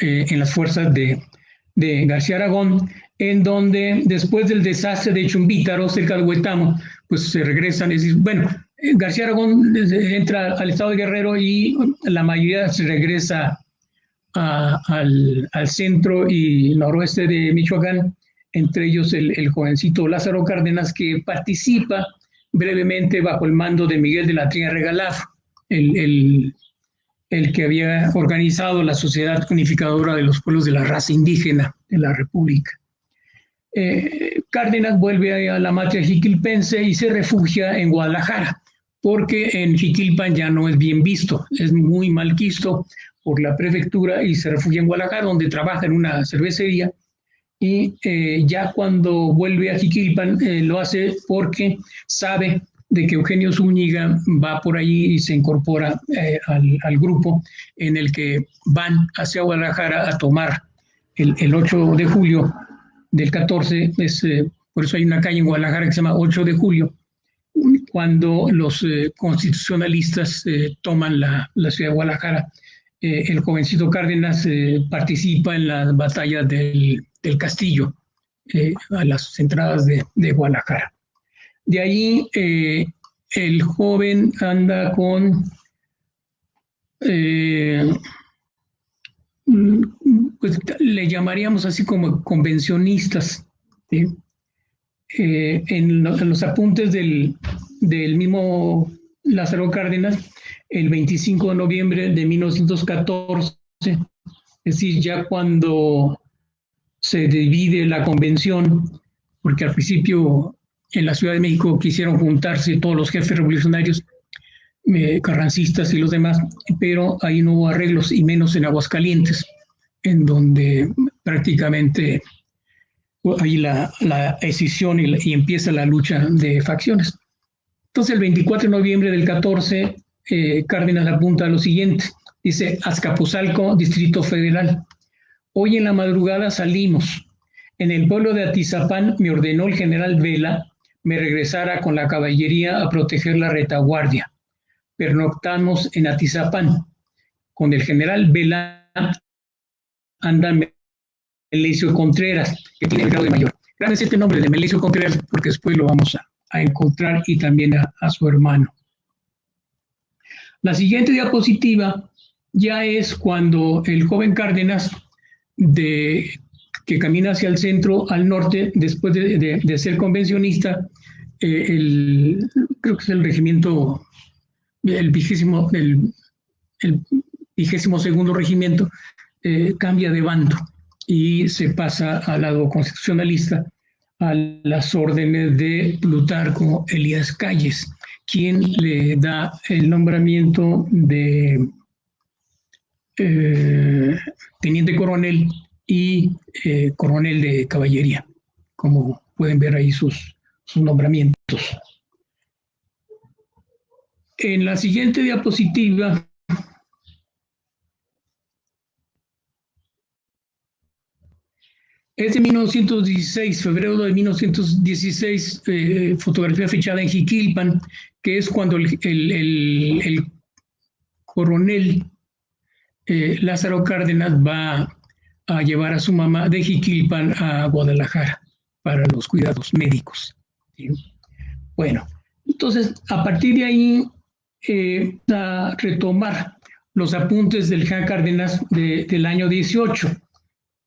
[SPEAKER 4] en las fuerzas de García Aragón, en donde después del desastre de Chumbítaro, cerca de Huetamo, pues se regresan. Es decir, bueno, García Aragón entra al estado de Guerrero y la mayoría se regresa al centro y noroeste de Michoacán, entre ellos el jovencito Lázaro Cárdenas, que participa brevemente bajo el mando de Miguel de la Tría Regalado, el que había organizado la Sociedad Unificadora de los Pueblos de la Raza Indígena de la República. Cárdenas vuelve a la matria jiquilpense y se refugia en Guadalajara, porque en Jiquilpan ya no es bien visto, es muy mal quisto por la prefectura, y se refugia en Guadalajara, donde trabaja en una cervecería, y ya cuando vuelve a Jiquilpan lo hace porque sabe de que Eugenio Zúñiga va por allí y se incorpora al grupo en el que van hacia Guadalajara a tomar el 8 de julio del 14, por eso hay una calle en Guadalajara que se llama 8 de julio, cuando los constitucionalistas toman la ciudad de Guadalajara. El jovencito Cárdenas participa en las batallas del Castillo, a las entradas de Guadalajara. De ahí el joven anda con pues le llamaríamos así como convencionistas, ¿sí? En los apuntes del mismo Lázaro Cárdenas, el 25 de noviembre de 1914, es decir, ya cuando se divide la convención, porque al principio en la Ciudad de México quisieron juntarse todos los jefes revolucionarios, carrancistas y los demás, pero ahí no hubo arreglos, y menos en Aguascalientes, en donde prácticamente hay la escisión y empieza la lucha de facciones. Entonces, el 24 de noviembre del 14, Cárdenas apunta a lo siguiente. Dice: Azcapotzalco, Distrito Federal. Hoy en la madrugada salimos. En el pueblo de Atizapán me ordenó el general Vela me regresara con la caballería a proteger la retaguardia. Pernoctamos en Atizapán. Con el general Vela anda Melesio Contreras, que tiene el grado de mayor. Gracias a este nombre de Melesio Contreras, porque después lo vamos a encontrar, y también a su hermano. La siguiente diapositiva ya es cuando el joven Cárdenas, que camina hacia el centro, al norte, después de ser convencionista, creo que es el regimiento, el 22º regimiento, cambia de bando y se pasa al lado constitucionalista, a las órdenes de Plutarco Elías Calles, quien le da el nombramiento de teniente coronel y coronel de caballería, como pueden ver ahí sus nombramientos. En la siguiente diapositiva es de 1916, febrero de 1916, fotografía fechada en Jiquilpan, que es cuando el coronel Lázaro Cárdenas va a llevar a su mamá de Jiquilpan a Guadalajara para los cuidados médicos. ¿Sí? Bueno, entonces a partir de ahí a retomar los apuntes del general Cárdenas del año 18,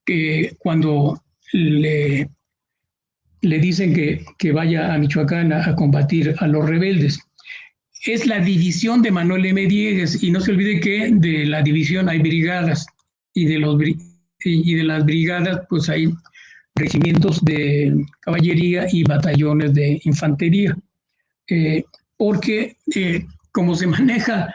[SPEAKER 4] que cuando le dicen que vaya a Michoacán a combatir a los rebeldes. Es la división de Manuel M. Diegues, y no se olvide que de la división hay brigadas, y de las brigadas pues hay regimientos de caballería y batallones de infantería, porque como se maneja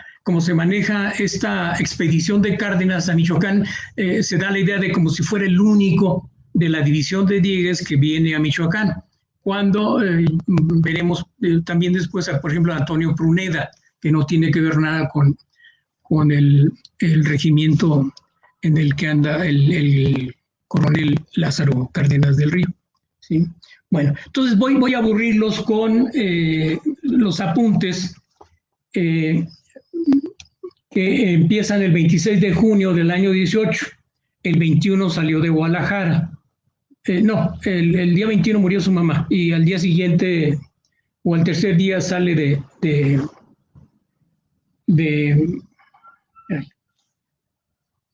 [SPEAKER 4] esta expedición de Cárdenas a Michoacán, se da la idea de como si fuera el único de la división de Diegues que viene a Michoacán, cuando veremos también después, por ejemplo, a Antonio Pruneda, que no tiene que ver nada con el regimiento en el que anda el coronel Lázaro Cárdenas del Río, ¿sí? Bueno, entonces voy a aburrirlos con los apuntes que empiezan el 26 de junio del año 18. El 21 salió de Guadalajara. No, el día 21 murió su mamá y al día siguiente o al tercer día sale de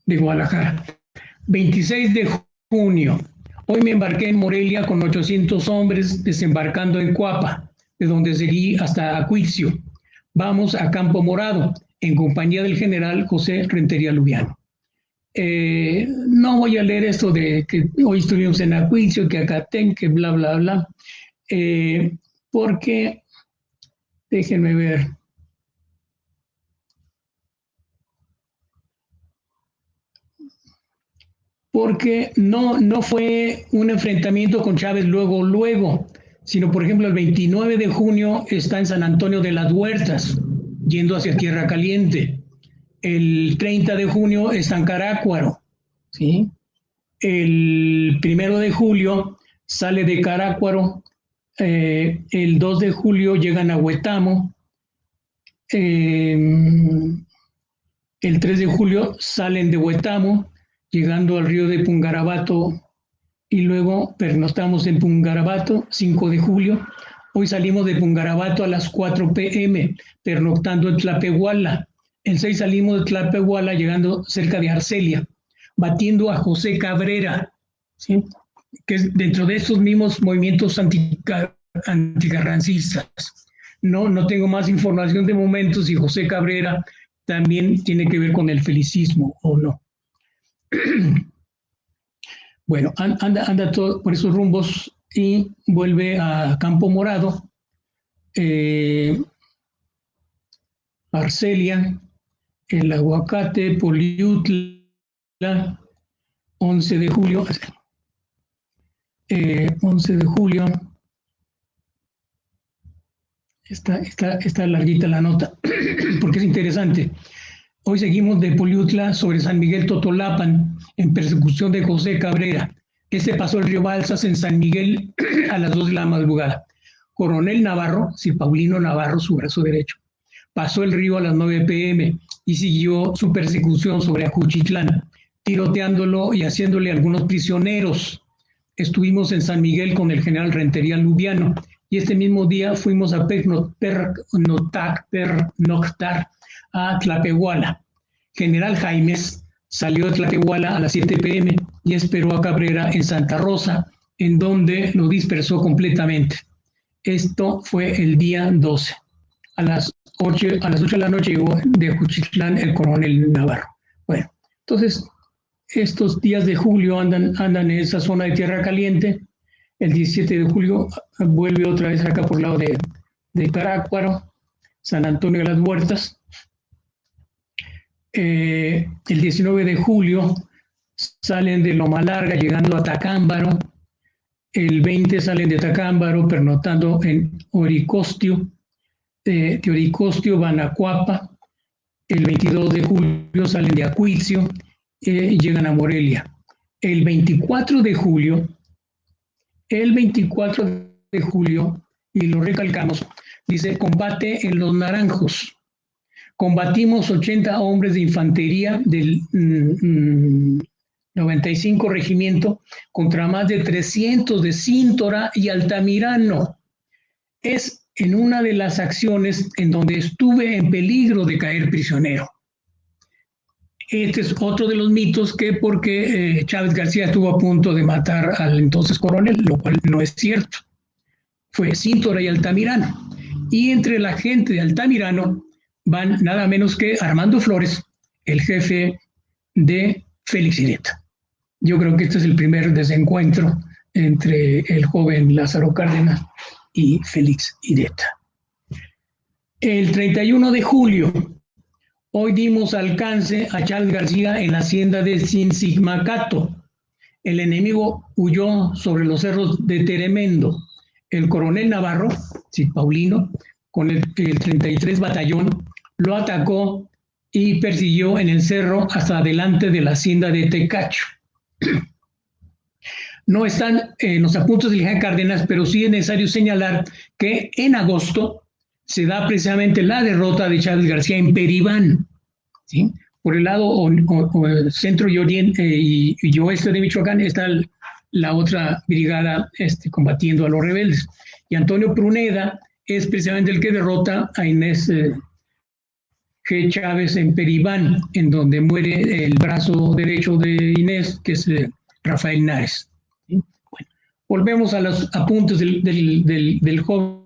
[SPEAKER 4] Guadalajara. 26 de junio. Hoy me embarqué en Morelia con 800 hombres, desembarcando en Coapa, de donde seguí hasta Acuicio. Vamos a Campo Morado, en compañía del general José Rentería Lubiano. No voy a leer esto de que hoy estuvimos en Acuicio, que Acatén, que bla, bla, bla, porque, déjenme ver. Porque no fue un enfrentamiento con Chávez luego, sino, por ejemplo, el 29 de junio está en San Antonio de las Huertas, yendo hacia Tierra Caliente. El 30 de junio está en Carácuaro, ¿sí? El 1 de julio sale de Carácuaro, el 2 de julio llegan a Huetamo, el 3 de julio salen de Huetamo, llegando al río de Pungarabato, y luego pernoctamos en Pungarabato, 5 de julio. Hoy salimos de Pungarabato a las 4 p.m., pernoctando en Tlapehuala. El 6 salimos de Tlapehuala, llegando cerca de Arcelia, batiendo a José Cabrera, ¿sí? Que es dentro de estos mismos movimientos anticarrancistas. No tengo más información de momento si José Cabrera también tiene que ver con el felicismo o no. Bueno, anda todo por esos rumbos y vuelve a Campo Morado, Arcelia, El Aguacate, Poliutla, 11 de julio, 11 de julio, está larguita la nota, porque es interesante. Hoy seguimos de Poliutla sobre San Miguel Totolapan, en persecución de José Cabrera. Este pasó el río Balsas en San Miguel a las 2 de la madrugada. Coronel Navarro, sí, Paulino Navarro, su brazo derecho, pasó el río a las 9 p.m. y siguió su persecución sobre Ajuchitlán, tiroteándolo y haciéndole algunos prisioneros. Estuvimos en San Miguel con el general Rentería Lubiano y este mismo día fuimos a pernoctar a Tlapehuala. General Jaimes salió de Tlapehuala a las 7 p.m. y esperó a Cabrera en Santa Rosa, en donde lo dispersó completamente. Esto fue el día 12. A las 8 de la noche llegó de Juchitlán el coronel Navarro. Bueno, entonces estos días de julio andan en esa zona de Tierra Caliente. El 17 de julio vuelve otra vez acá por el lado de Carácuaro, San Antonio de las Huertas. El 19 de julio salen de Loma Larga llegando a Tacámbaro. El 20 salen de Tacámbaro pernoctando en Oricostio. De Oricostio van a Coapa. El 22 de julio salen de Acuicio y llegan a Morelia. El 24 de julio, y lo recalcamos, dice combate en Los Naranjos. Combatimos 80 hombres de infantería del 95 regimiento contra más de 300 de Cíntora y Altamirano. Es en una de las acciones en donde estuve en peligro de caer prisionero. Este es otro de los mitos que porque Chávez García estuvo a punto de matar al entonces coronel, lo cual no es cierto. Fue Cíntora y Altamirano. Y entre la gente de Altamirano van nada menos que Armando Flores, el jefe de Félix Ireta. Yo creo que este es el primer desencuentro entre el joven Lázaro Cárdenas y Félix Ireta. El 31 de julio, hoy dimos alcance a Chávez García en la hacienda de Cinsigmacato. El enemigo huyó sobre los cerros de Teremendo. El coronel Navarro, sí, Paulino, con el 33 batallón, lo atacó y persiguió en el cerro hasta delante de la hacienda de Tecacho. No están en los apuntes de Ligia Cárdenas, pero sí es necesario señalar que en agosto se da precisamente la derrota de Chávez García en Peribán, ¿sí? Por el lado centro y oriente y oeste de Michoacán está la otra brigada combatiendo a los rebeldes. Y Antonio Pruneda es precisamente el que derrota a Inés G. Chávez en Peribán, en donde muere el brazo derecho de Inés, que es Rafael Nares. ¿Sí? Bueno, volvemos a los apuntes del joven.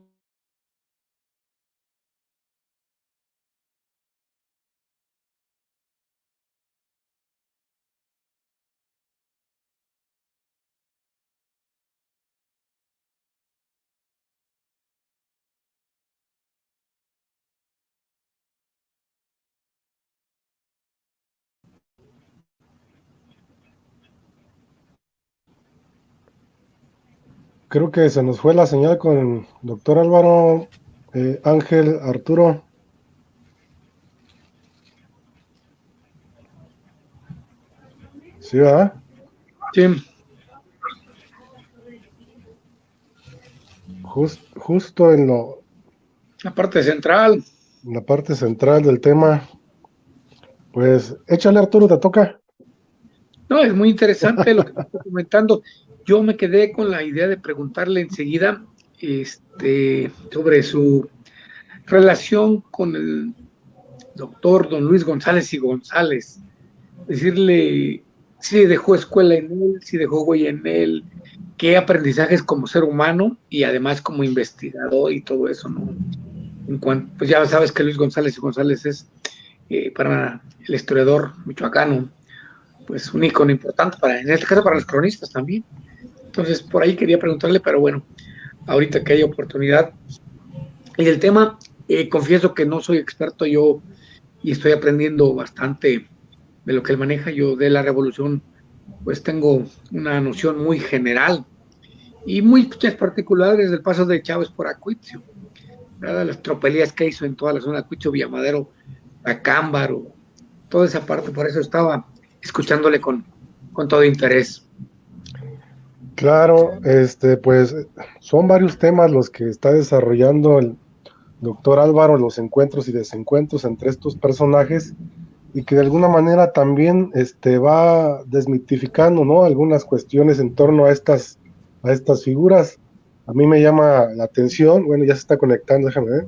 [SPEAKER 1] Creo que se nos fue la señal con el doctor Álvaro. Ángel, Arturo. ¿Sí, verdad?
[SPEAKER 3] Sí.
[SPEAKER 1] Justo en
[SPEAKER 3] La parte central.
[SPEAKER 1] la parte central del tema. Pues échale, Arturo, te toca.
[SPEAKER 3] No, es muy interesante lo que está comentando. Yo me quedé con la idea de preguntarle enseguida sobre su relación con el doctor don Luis González y González. Decirle si dejó escuela en él, si dejó huella en él, qué aprendizajes como ser humano y además como investigador y todo eso, ¿no? En cuanto, pues ya sabes que Luis González y González es para el historiador michoacano, pues un ícono importante en este caso para los cronistas también. Entonces, por ahí quería preguntarle, pero bueno, ahorita que hay oportunidad. Y el tema, confieso que no soy experto yo y estoy aprendiendo bastante de lo que él maneja. Yo de la revolución, pues tengo una noción muy general y muy particular desde el paso de Chávez por Acuitzio, ¿verdad? Las tropelías que hizo en toda la zona de Acuitzio, Villamadero, Acámbaro, toda esa parte, por eso estaba escuchándole con todo interés.
[SPEAKER 1] Claro, pues son varios temas los que está desarrollando el doctor Álvaro, los encuentros y desencuentros entre estos personajes, y que de alguna manera también va desmitificando, ¿no?, algunas cuestiones en torno a estas figuras. A mí me llama la atención, bueno, ya se está conectando, déjame ver,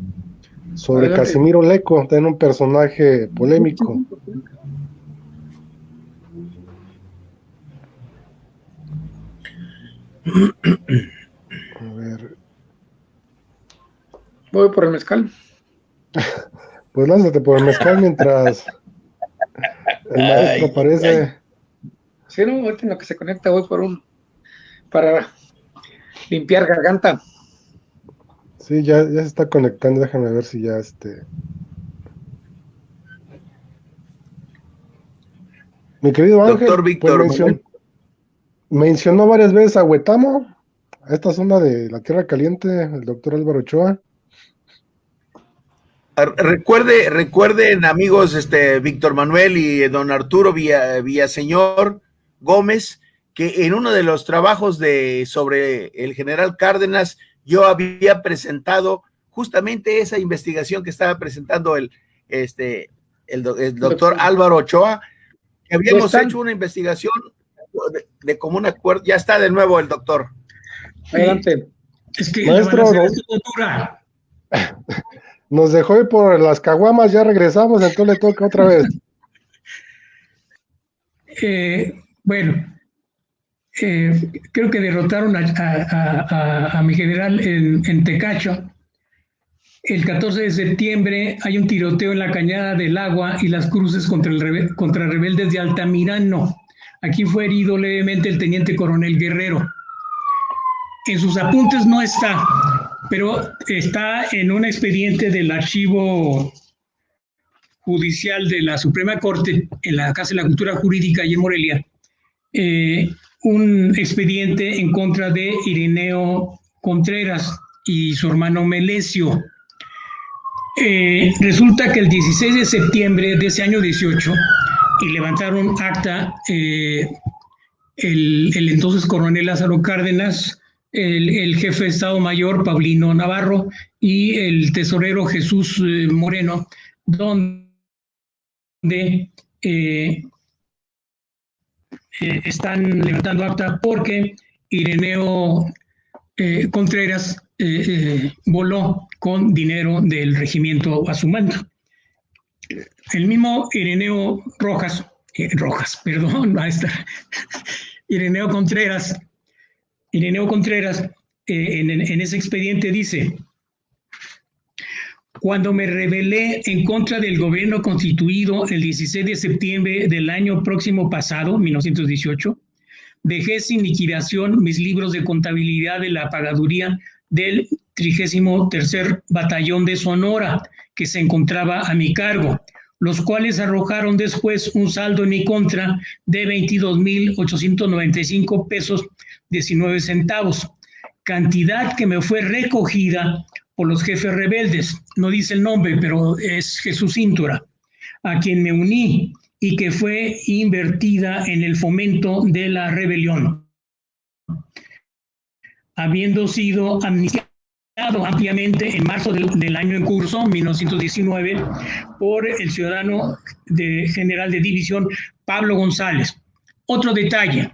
[SPEAKER 1] sobre
[SPEAKER 3] Adelante.
[SPEAKER 1] Casimiro Leco, tiene un personaje polémico. A ver.
[SPEAKER 3] Voy por el mezcal.
[SPEAKER 1] Pues lánzate por el mezcal mientras el maestro aparece.
[SPEAKER 3] Sí, no, ahorita en lo que se conecta voy para limpiar garganta.
[SPEAKER 1] Sí, ya se está conectando, déjame ver si ya Mi querido Ángel,
[SPEAKER 2] Doctor Víctor,
[SPEAKER 1] pues mencionó varias veces a Huetamo, a esta zona de la Tierra Caliente, el doctor Álvaro Ochoa.
[SPEAKER 2] Recuerden, amigos, Víctor Manuel y don Arturo Villaseñor Gómez, que en uno de los trabajos sobre el general Cárdenas, yo había presentado justamente esa investigación que estaba presentando el doctor Álvaro Ochoa, que habíamos hecho una investigación de común acuerdo. Ya está de nuevo el doctor.
[SPEAKER 3] Adelante.
[SPEAKER 4] Es que
[SPEAKER 1] maestro, nos dejó ir por las caguamas, ya regresamos, entonces le toca otra vez.
[SPEAKER 4] Bueno, creo que derrotaron a mi general en Tecacho. El 14 de septiembre hay un tiroteo en la Cañada del Agua y las cruces contra rebeldes de Altamirano. Aquí fue herido levemente el teniente coronel Guerrero. En sus apuntes no está, pero está en un expediente del archivo judicial de la Suprema Corte, en la Casa de la Cultura Jurídica y en Morelia, un expediente en contra de Ireneo Contreras y su hermano Melesio. Resulta que el 16 de septiembre de ese año 18, y levantaron acta el entonces coronel Lázaro Cárdenas, el jefe de Estado Mayor Paulino Navarro y el tesorero Jesús Moreno, donde están levantando acta porque Ireneo Contreras voló con dinero del regimiento a su mando. El mismo Ireneo Ireneo Contreras, en ese expediente dice: cuando me rebelé en contra del gobierno constituido el 16 de septiembre del año próximo pasado, 1918, dejé sin liquidación mis libros de contabilidad de la pagaduría del 33 Batallón de Sonora, que se encontraba a mi cargo, los cuales arrojaron después un saldo en mi contra de 22,895 pesos 19 centavos, cantidad que me fue recogida por los jefes rebeldes, no dice el nombre, pero es Jesús Cintura, a quien me uní y que fue invertida en el fomento de la rebelión, habiendo sido amnistiado ampliamente en marzo del año en curso, 1919, por el ciudadano general de división Pablo González. Otro detalle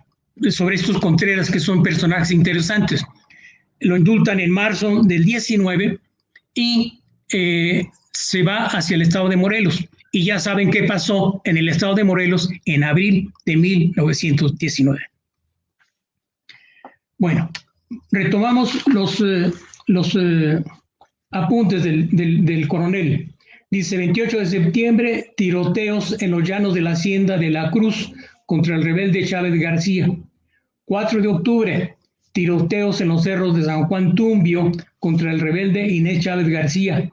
[SPEAKER 4] sobre estos Contreras, que son personajes interesantes: lo indultan en marzo del 19 y se va hacia el estado de Morelos. Y ya saben qué pasó en el estado de Morelos en abril de 1919. Bueno, retomamos los apuntes del coronel. Dice: 28 de septiembre, tiroteos en los llanos de la hacienda de La Cruz contra el rebelde Chávez García. 4 de octubre, tiroteos en los cerros de San Juan Tumbio contra el rebelde Inés Chávez García.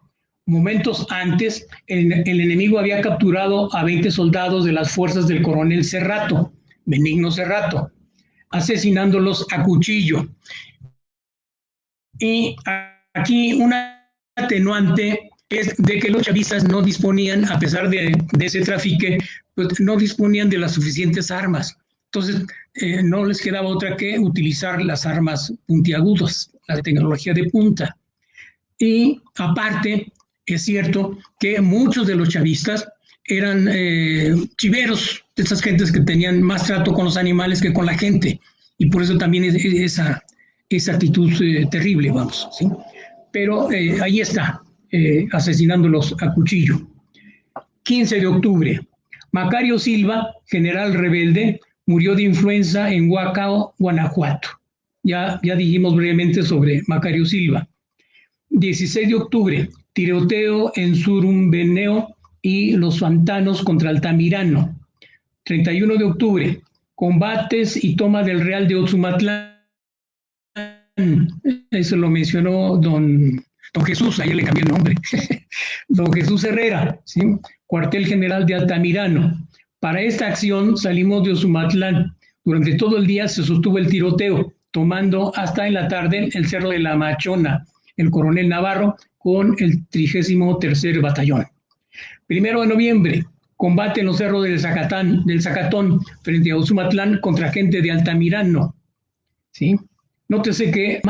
[SPEAKER 4] Momentos antes, el enemigo había capturado a 20 soldados de las fuerzas del coronel Cerrato, Benigno Cerrato, asesinándolos a cuchillo. Y aquí una atenuante es de que los chavistas no disponían, a pesar de ese trafique, pues no disponían de las suficientes armas. Entonces, no les quedaba otra que utilizar las armas puntiagudas, la tecnología de punta. Y aparte, es cierto que muchos de los chavistas eran chiveros, de esas gentes que tenían más trato con los animales que con la gente. Y por eso también esa actitud terrible, vamos, ¿sí? Pero ahí está, asesinándolos a cuchillo. 15 de octubre, Macario Silva, general rebelde, murió de influenza en Huacao, Guanajuato. Ya dijimos brevemente sobre Macario Silva. 16 de octubre, tiroteo en Surumbeneo y Los Fantanos contra Altamirano. 31 de octubre, combates y toma del Real de Ozumatlán. Eso lo mencionó don Jesús, ayer le cambié el nombre. Don Jesús Herrera, ¿sí? Cuartel general de Altamirano. Para esta acción salimos de Ozumatlán. Durante todo el día se sostuvo el tiroteo, tomando hasta en la tarde el Cerro de la Machona, el coronel Navarro con el 33 Batallón. 1 de noviembre, combate en los cerros del Zacatón frente a Ozumatlán contra gente de Altamirano. ¿Sí? Nótese que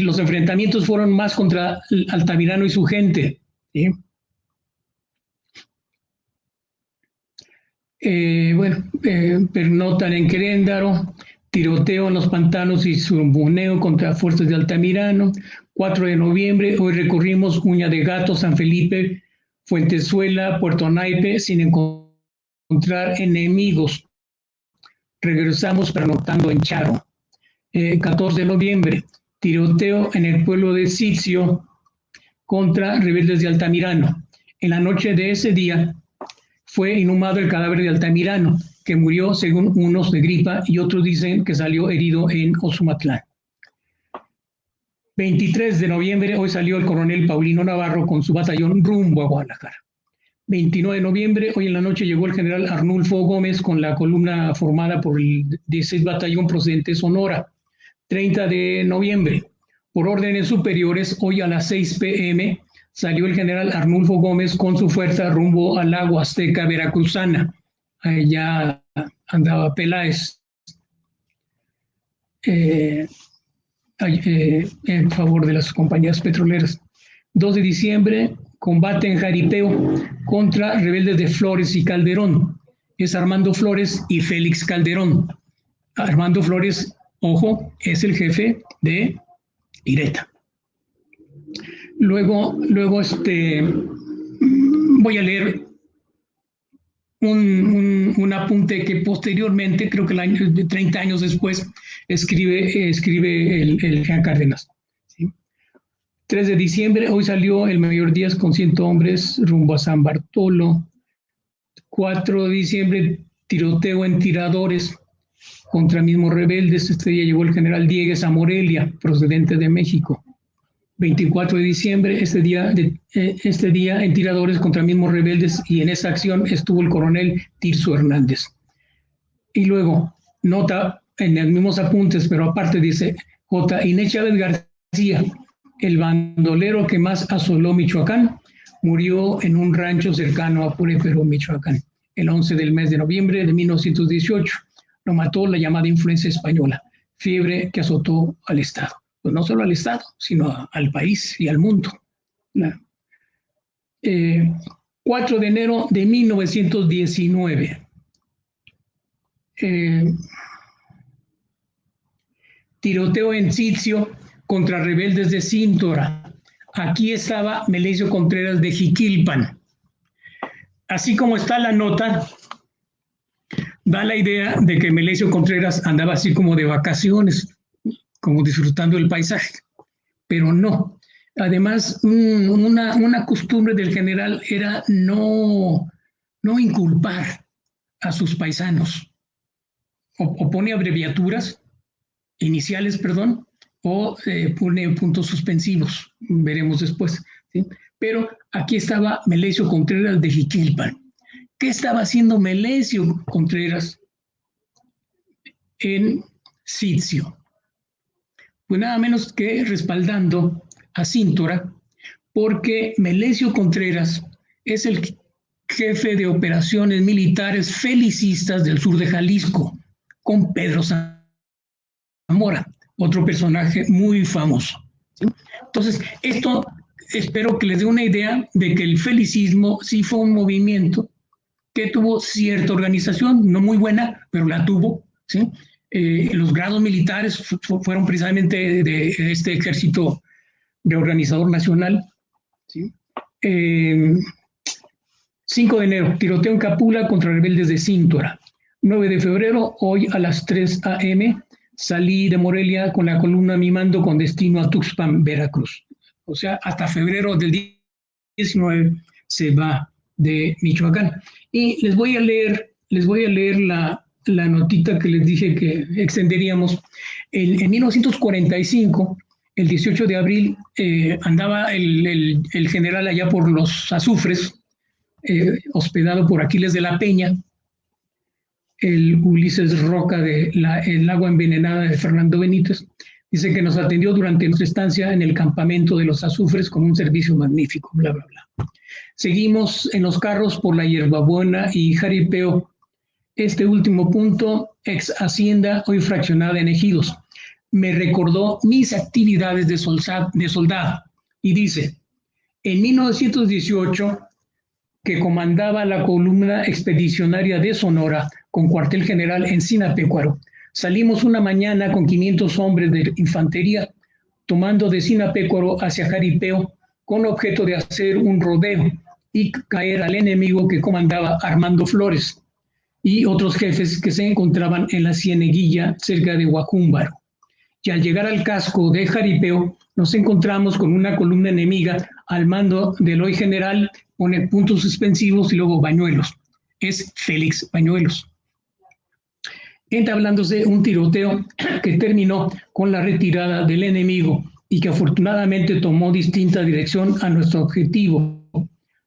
[SPEAKER 4] los enfrentamientos fueron más contra Altamirano y su gente. ¿Sí? Pernotan en Queréndaro, tiroteo en Los Pantanos y Surumbeneo contra fuerzas de Altamirano. 4 de noviembre, hoy recorrimos Uña de Gato, San Felipe, Fuentezuela, Puerto Naipe, sin encontrar enemigos. Regresamos pernoctando en Charo. 14 de noviembre, tiroteo en el pueblo de Sitzio contra rebeldes de Altamirano. En la noche de ese día fue inhumado el cadáver de Altamirano, que murió según unos de gripa y otros dicen que salió herido en Ozumatlán. 23 de noviembre, hoy salió el coronel Paulino Navarro con su batallón rumbo a Guadalajara. 29 de noviembre, hoy en la noche llegó el general Arnulfo Gómez con la columna formada por el 16 Batallón procedente de Sonora. 30 de noviembre, por órdenes superiores, hoy a las 6 p.m., salió el general Arnulfo Gómez con su fuerza rumbo al lago Azteca veracruzana. Allá andaba Peláez en favor de las compañías petroleras. 2 de diciembre, combate en Jaripeo contra rebeldes de Flores y Calderón. Es Armando Flores y Félix Calderón. Armando Flores, ojo, es el jefe de Ireta. Luego voy a leer un apunte que posteriormente, creo que 30 años después, escribe el Jean Cárdenas. ¿Sí? 3 de diciembre, hoy salió el Mayor Díaz con 100 hombres rumbo a San Bartolo. 4 de diciembre, tiroteo en Tiradores contra mismos rebeldes. Este día llegó el general Diegues a Morelia, procedente de México. 24 de diciembre, este día en Tiradores contra mismos rebeldes, y en esa acción estuvo el coronel Tirso Hernández. Y luego, nota en los mismos apuntes, pero aparte dice, J. Inés Chávez García, el bandolero que más asoló Michoacán, murió en un rancho cercano a Purépero, Michoacán, el 11 del mes de noviembre de 1918. Lo mató la llamada influencia española, fiebre que azotó al Estado. Pues no solo al Estado, sino al país y al mundo. 4 de enero de 1919. Tiroteo en Citio contra rebeldes de Cíntora. Aquí estaba Melesio Contreras de Jiquilpan. Así como está la nota, da la idea de que Melesio Contreras andaba así como de vacaciones, como disfrutando el paisaje, pero no. Además, una costumbre del general era no inculpar a sus paisanos, o pone abreviaturas, iniciales, perdón, o pone puntos suspensivos, veremos después, ¿sí? Pero aquí estaba Melesio Contreras de Jiquilpan. ¿Qué estaba haciendo Melesio Contreras en Citio? Pues nada menos que respaldando a Cíntora, porque Melesio Contreras es el jefe de operaciones militares felicistas del sur de Jalisco, con Pedro Zamora, otro personaje muy famoso. ¿Sí? Entonces, esto espero que les dé una idea de que el felicismo sí fue un movimiento que tuvo cierta organización, no muy buena, pero la tuvo, ¿sí? Los grados militares fueron precisamente de este ejército de organizador nacional. ¿Sí? 5 de enero, tiroteo en Capula contra rebeldes de Cíntora. 9 de febrero, hoy a las 3 a.m., salí de Morelia con la columna Mi Mando con destino a Tuxpan, Veracruz. O sea, hasta febrero del 19 se va de Michoacán. Y les voy a leer la notita que les dije que extenderíamos. En 1945, el 18 de abril, andaba el general allá por los Azufres, hospedado por Aquiles de la Peña, el Ulises Roca de El agua envenenada de Fernando Benítez. Dice que nos atendió durante nuestra estancia en el campamento de los Azufres con un servicio magnífico, bla, bla, bla. Seguimos en los carros por la Hierbabuena y Jaripeo. Este último punto, ex Hacienda, hoy fraccionada en Ejidos, me recordó mis actividades de soldado. Y dice, en 1918, que comandaba la columna expedicionaria de Sonora con cuartel general en Sinapecuaro, salimos una mañana con 500 hombres de infantería, tomando de Sinapecuaro hacia Jaripeo, con objeto de hacer un rodeo y caer al enemigo que comandaba Armando Flores y otros jefes que se encontraban en la Cieneguilla cerca de Huacúmbaro. Y al llegar al casco de Jaripeo, nos encontramos con una columna enemiga al mando del hoy general, pone puntos suspensivos y luego Bañuelos. Es Félix Bañuelos. Entablándose un tiroteo que terminó con la retirada del enemigo y que afortunadamente tomó distinta dirección a nuestro objetivo,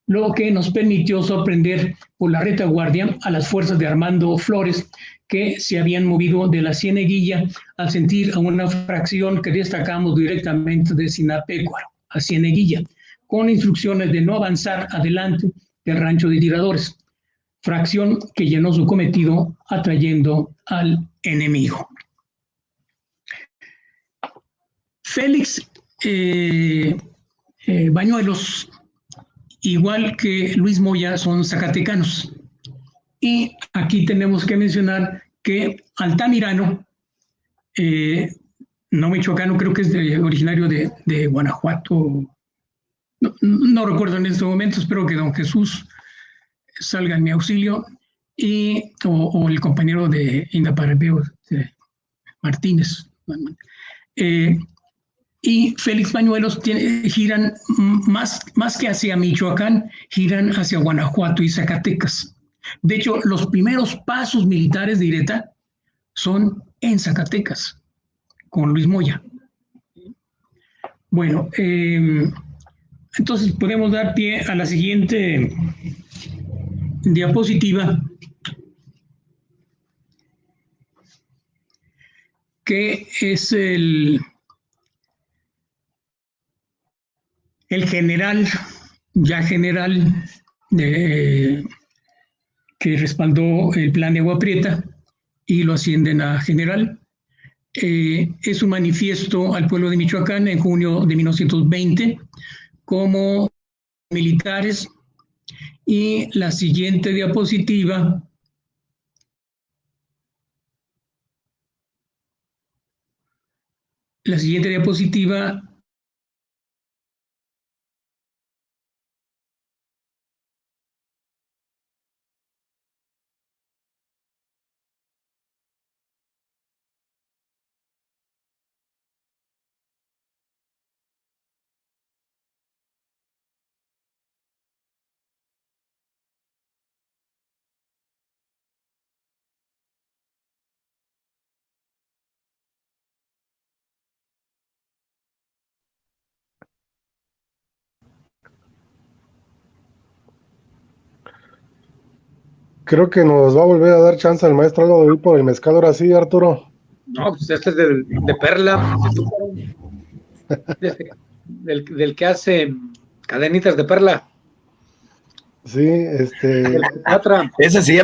[SPEAKER 4] lo que nos permitió sorprender por la retaguardia a las fuerzas de Armando Flores, que se habían movido de la Cieneguilla al sentir a una fracción que destacamos directamente de Sinapecuaro, a Cieneguilla, con instrucciones de no avanzar adelante del rancho de tiradores, fracción que llenó su cometido atrayendo al enemigo. Félix Bañuelos, igual que Luis Moya, son zacatecanos. Y aquí tenemos que mencionar que Altamirano, no michoacano, creo que es originario de Guanajuato, no recuerdo en este momento, espero que don Jesús salga en mi auxilio, o el compañero de Indaparapeo, Martínez. Y Félix Bañuelos giran más que hacia Michoacán, giran hacia Guanajuato y Zacatecas. De hecho, los primeros pasos militares de Ireta son en Zacatecas, con Luis Moya. Bueno, entonces podemos dar pie a la siguiente diapositiva, que es el general, ya general, que respaldó el plan de Agua Prieta y lo ascienden a general. Es un manifiesto al pueblo de Michoacán en junio de 1920 como militares. Y la siguiente diapositiva
[SPEAKER 1] Creo que nos va a volver a dar chance al maestro algo de ir por el mezcal ahora sí, Arturo.
[SPEAKER 3] No, pues este es de Perla, del que hace cadenitas de perla.
[SPEAKER 1] Sí,
[SPEAKER 2] Ese se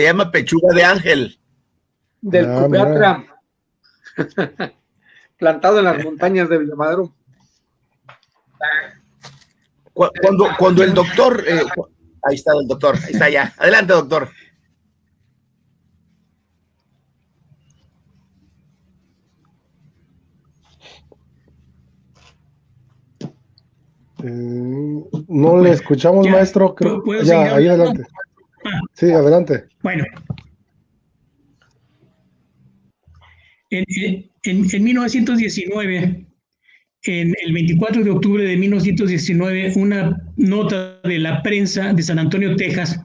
[SPEAKER 2] llama pechuga de ángel.
[SPEAKER 3] Del Cupeatra, plantado en las montañas de Villamadero.
[SPEAKER 2] Cuando el doctor, ahí está el doctor, ahí está ya. Adelante, doctor.
[SPEAKER 1] No le escuchamos, ya, maestro.
[SPEAKER 4] ¿Puedo
[SPEAKER 1] ya, ahí adelante. Sí, adelante.
[SPEAKER 4] Bueno. En 1919, en el 24 de octubre de 1919, una nota de la prensa de San Antonio, Texas,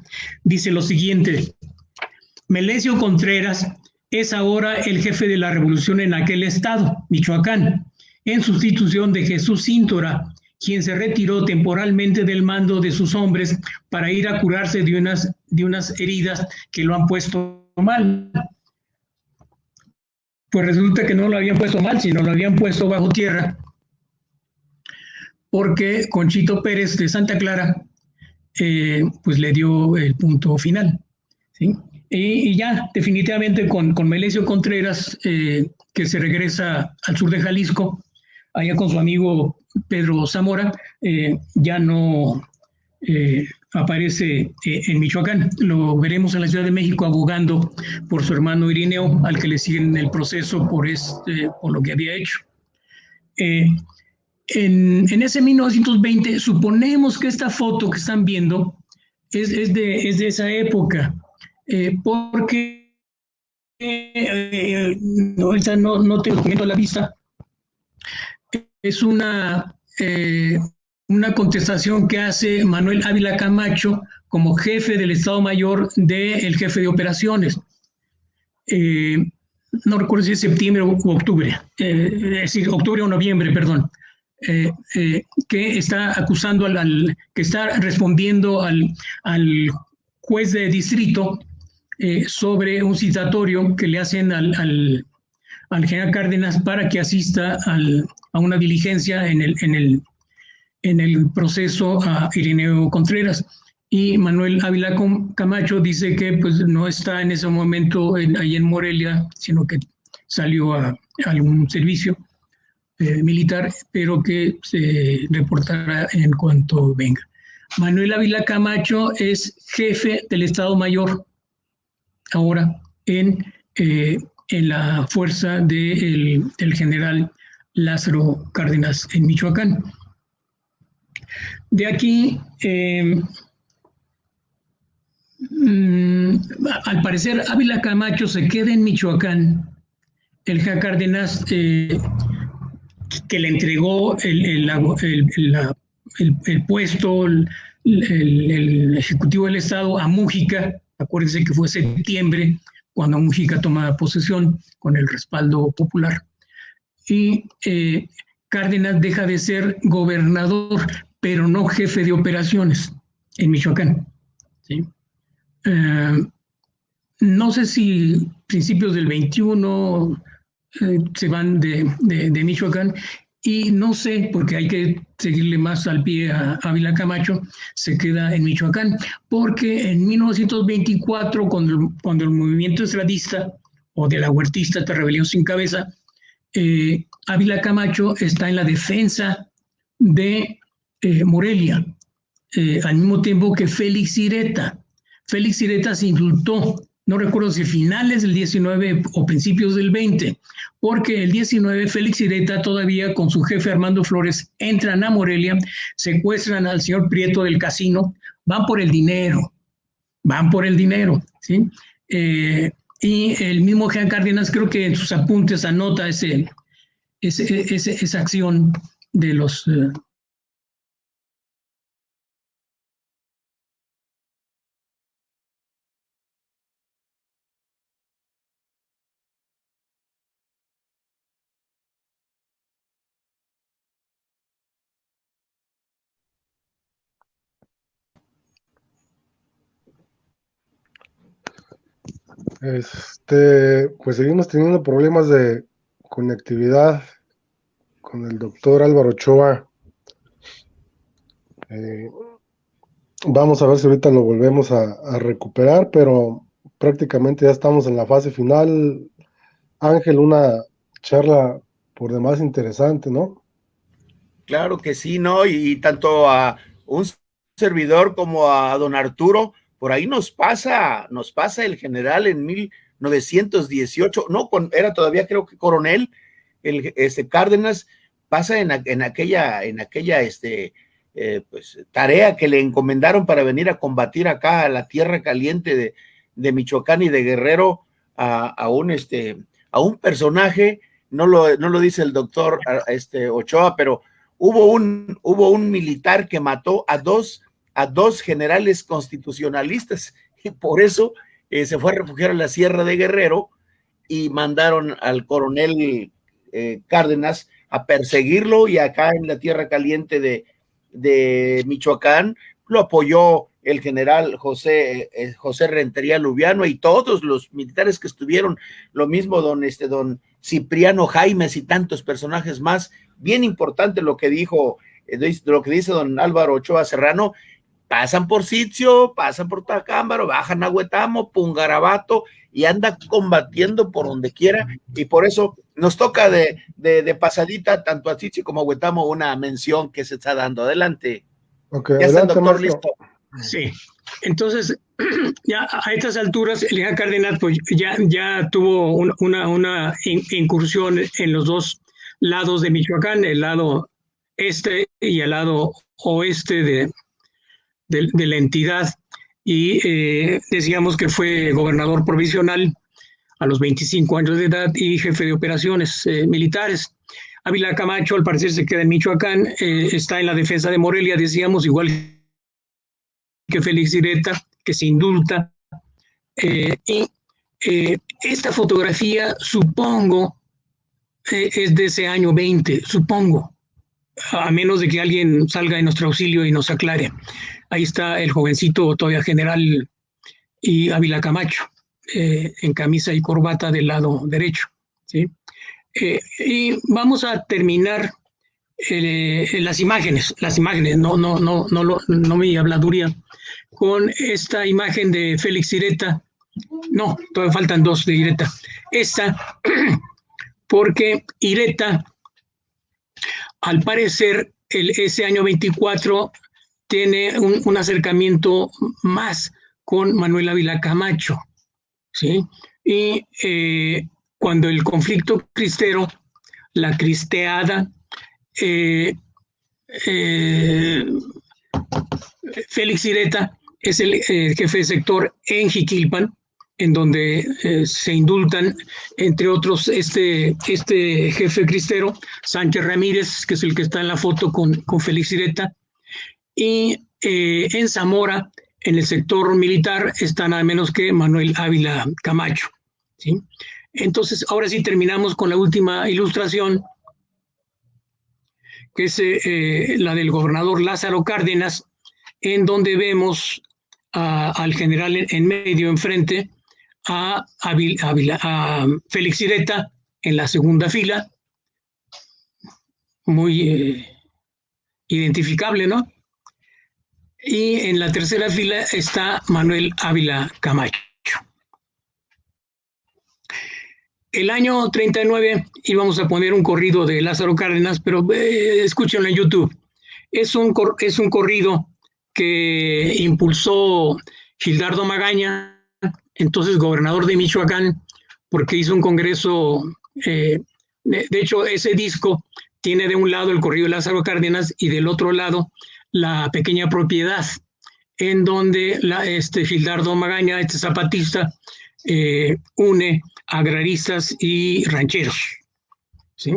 [SPEAKER 4] dice lo siguiente: Melesio Contreras es ahora el jefe de la revolución en aquel estado, Michoacán, en sustitución de Jesús Cíntora, quien se retiró temporalmente del mando de sus hombres para ir a curarse de unas heridas que lo han puesto mal. Pues resulta que no lo habían puesto mal, sino lo habían puesto bajo tierra, porque Conchito Pérez de Santa Clara pues le dio el punto final, ¿sí? Y ya definitivamente con Melesio Contreras, que se regresa al sur de Jalisco, allá con su amigo Pedro Zamora, ya no aparece en Michoacán. Lo veremos en la Ciudad de México abogando por su hermano Irineo, al que le siguen el proceso por lo que había hecho. En ese 1920, suponemos que esta foto que están viendo es de esa época, porque ahorita no tengo documento a la vista. Es una contestación que hace Manuel Ávila Camacho como jefe del Estado Mayor del jefe de operaciones. No recuerdo si es septiembre o octubre, es decir, octubre o noviembre, perdón, que está acusando que está respondiendo al juez de distrito sobre un citatorio que le hacen al general Cárdenas para que asista a una diligencia en en el proceso a Irineo Contreras. Y Manuel Ávila Camacho dice que pues, no está en ese momento ahí en Morelia, sino que salió a algún servicio militar, pero que se reportará en cuanto venga. Manuel Ávila Camacho es jefe del Estado Mayor ahora en la fuerza del general Lázaro Cárdenas en Michoacán. De aquí, al parecer, Ávila Camacho se queda en Michoacán. El general Cárdenas, que le entregó el puesto, el Ejecutivo del Estado a Mújica. Acuérdense que fue septiembre cuando Mújica toma posesión con el respaldo popular. Y Cárdenas deja de ser gobernador, pero no jefe de operaciones en Michoacán. ¿Sí? No sé si principios del 21 se van de Michoacán, y no sé, porque hay que seguirle más al pie a Ávila Camacho, se queda en Michoacán, porque en 1924, cuando el movimiento estadista o de la huertista de rebelión sin cabeza, Ávila Camacho está en la defensa de Morelia, al mismo tiempo que Félix Ireta. Félix Ireta se indultó, no recuerdo si finales del 19 o principios del 20, porque el 19 Félix Ireta todavía con su jefe Armando Flores entran a Morelia, secuestran al señor Prieto del Casino, van por el dinero, ¿sí? Y el mismo Jean Cárdenas creo que en sus apuntes anota esa acción de los...
[SPEAKER 1] Pues seguimos teniendo problemas de conectividad con el doctor Álvaro Ochoa. Vamos a ver si ahorita lo volvemos a recuperar, pero prácticamente ya estamos en la fase final. Ángel, una charla por demás interesante, ¿no?
[SPEAKER 2] Claro que sí, ¿no? Y tanto a un servidor como a don Arturo, por ahí nos pasa el general en 1918, no, era todavía creo que coronel, Cárdenas, pasa en aquella pues, tarea que le encomendaron para venir a combatir acá a la tierra caliente de Michoacán y de Guerrero a un personaje, no lo dice el doctor Ochoa, pero hubo un militar que mató a dos generales constitucionalistas y por eso se fue a refugiar a la Sierra de Guerrero y mandaron al coronel Cárdenas a perseguirlo, y acá en la tierra caliente de Michoacán lo apoyó el general José Rentería Lubiano y todos los militares que estuvieron, lo mismo don Cipriano Jaimes y tantos personajes más. Bien importante lo que dice don Álvaro Ochoa Serrano. Pasan por Sitio, pasan por Tacámbaro, bajan a Huetamo, Pungarabato, y anda combatiendo por donde quiera, y por eso nos toca de pasadita tanto a Sitio como a Huetamo una mención que se está dando. Adelante.
[SPEAKER 1] Okay,
[SPEAKER 2] Ya está el doctor
[SPEAKER 1] Marco.
[SPEAKER 2] listo.
[SPEAKER 4] Sí, entonces ya a estas alturas el general Cárdenas pues ya tuvo una incursión en los dos lados de Michoacán, el lado este y el lado oeste de la entidad, y decíamos que fue gobernador provisional a los 25 años de edad y jefe de operaciones militares. Ávila Camacho al parecer se queda en Michoacán, está en la defensa de Morelia, decíamos, igual que Félix Ireta, que se indulta. Esta fotografía, supongo, es de ese año 20, supongo, a menos de que alguien salga en nuestro auxilio y nos aclare. Ahí está el jovencito todavía general y Ávila Camacho, en camisa y corbata del lado derecho, ¿sí? Y vamos a terminar las imágenes, no mi habladuría, con esta imagen de Félix Ireta. No, todavía faltan dos de Ireta. Esta, porque Ireta, al parecer, ese año 24 tiene un acercamiento más con Manuel Ávila Camacho, ¿sí? Y cuando el conflicto cristero, la cristeada, Félix Ireta es el jefe de sector en Jiquilpan, en donde se indultan, entre otros, este jefe cristero, Sánchez Ramírez, que es el que está en la foto con Félix Ireta, y en Zamora, en el sector militar, está nada menos que Manuel Ávila Camacho, ¿sí? Entonces, ahora sí terminamos con la última ilustración, que es la del gobernador Lázaro Cárdenas, en donde vemos al general en medio, enfrente, a Félix Ireta en la segunda fila, muy identificable, ¿no? Y en la tercera fila está Manuel Ávila Camacho. El año 39 íbamos a poner un corrido de Lázaro Cárdenas, pero escúchenlo en YouTube. Es un corrido que impulsó Gildardo Magaña, entonces gobernador de Michoacán, porque hizo un congreso. De hecho, ese disco tiene de un lado el corrido de Lázaro Cárdenas y del otro lado La Pequeña Propiedad, en donde Gildardo Magaña, este zapatista, une agraristas y rancheros, ¿sí?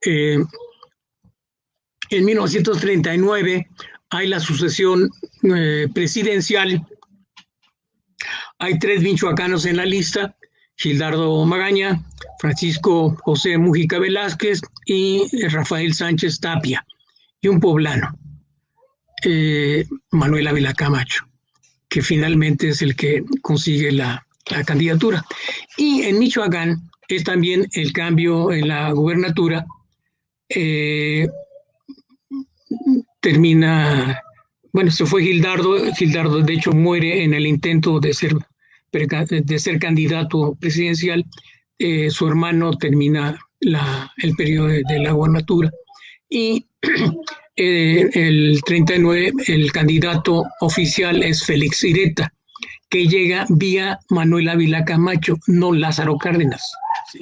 [SPEAKER 4] En 1939 hay la sucesión presidencial. Hay 3 michoacanos en la lista: Gildardo Magaña, Francisco José Mújica Velázquez y Rafael Sánchez Tapia, y un poblano, Manuel Ávila Camacho, que finalmente es el que consigue la candidatura. Y en Michoacán es también el cambio en la gubernatura. Termina, bueno, se fue Gildardo de hecho muere en el intento de ser candidato presidencial. Su hermano termina el periodo de la gubernatura, y el 39 el candidato oficial es Félix Ireta, que llega vía Manuel Ávila Camacho, no Lázaro Cárdenas, ¿sí?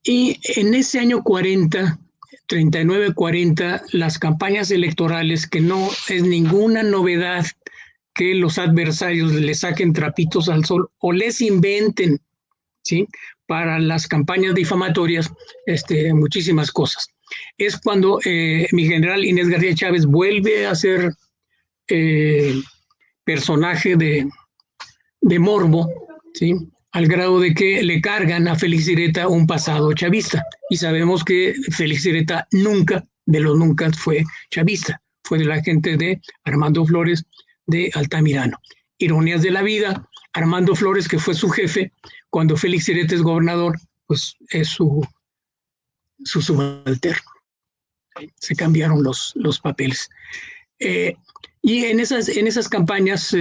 [SPEAKER 4] Y en ese año 39-40, las campañas electorales, que no es ninguna novedad que los adversarios le saquen trapitos al sol o les inventen, ¿sí?, para las campañas difamatorias, muchísimas cosas. Es cuando mi general Inés García Chávez vuelve a ser personaje de morbo, ¿sí?, al grado de que le cargan a Félix Ireta un pasado chavista. Y sabemos que Félix Ireta nunca fue chavista, fue de la gente de Armando Flores de Altamirano. Ironías de la vida, Armando Flores, que fue su jefe cuando Félix Ireta es gobernador, pues es su subalterno. Se cambiaron los papeles. Y en esas campañas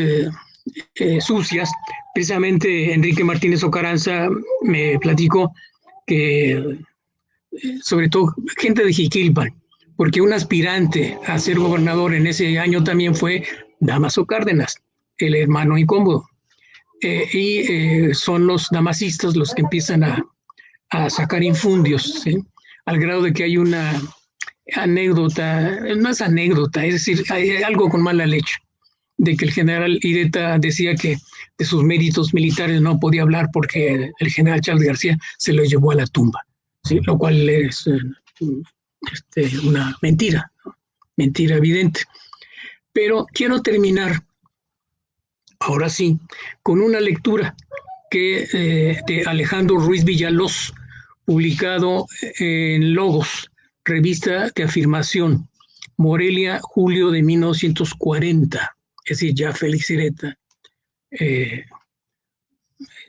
[SPEAKER 4] sucias, precisamente Enrique Martínez Ocaranza me platicó que, sobre todo gente de Jiquilpan, porque un aspirante a ser gobernador en ese año también fue Dámaso Cárdenas, el hermano incómodo. Y son los damasistas los que empiezan a sacar infundios, ¿sí?, al grado de que hay una anécdota, no es anécdota, es decir, hay algo con mala leche, de que el general Ireta decía que de sus méritos militares no podía hablar porque el general Charles García se lo llevó a la tumba, ¿sí?, lo cual es una mentira, ¿no?, mentira evidente. Pero quiero terminar, ahora sí, con una lectura de Alejandro Ruiz Villalós, publicado en Logos, revista de afirmación, Morelia, julio de 1940, es decir, ya Félix Ireta,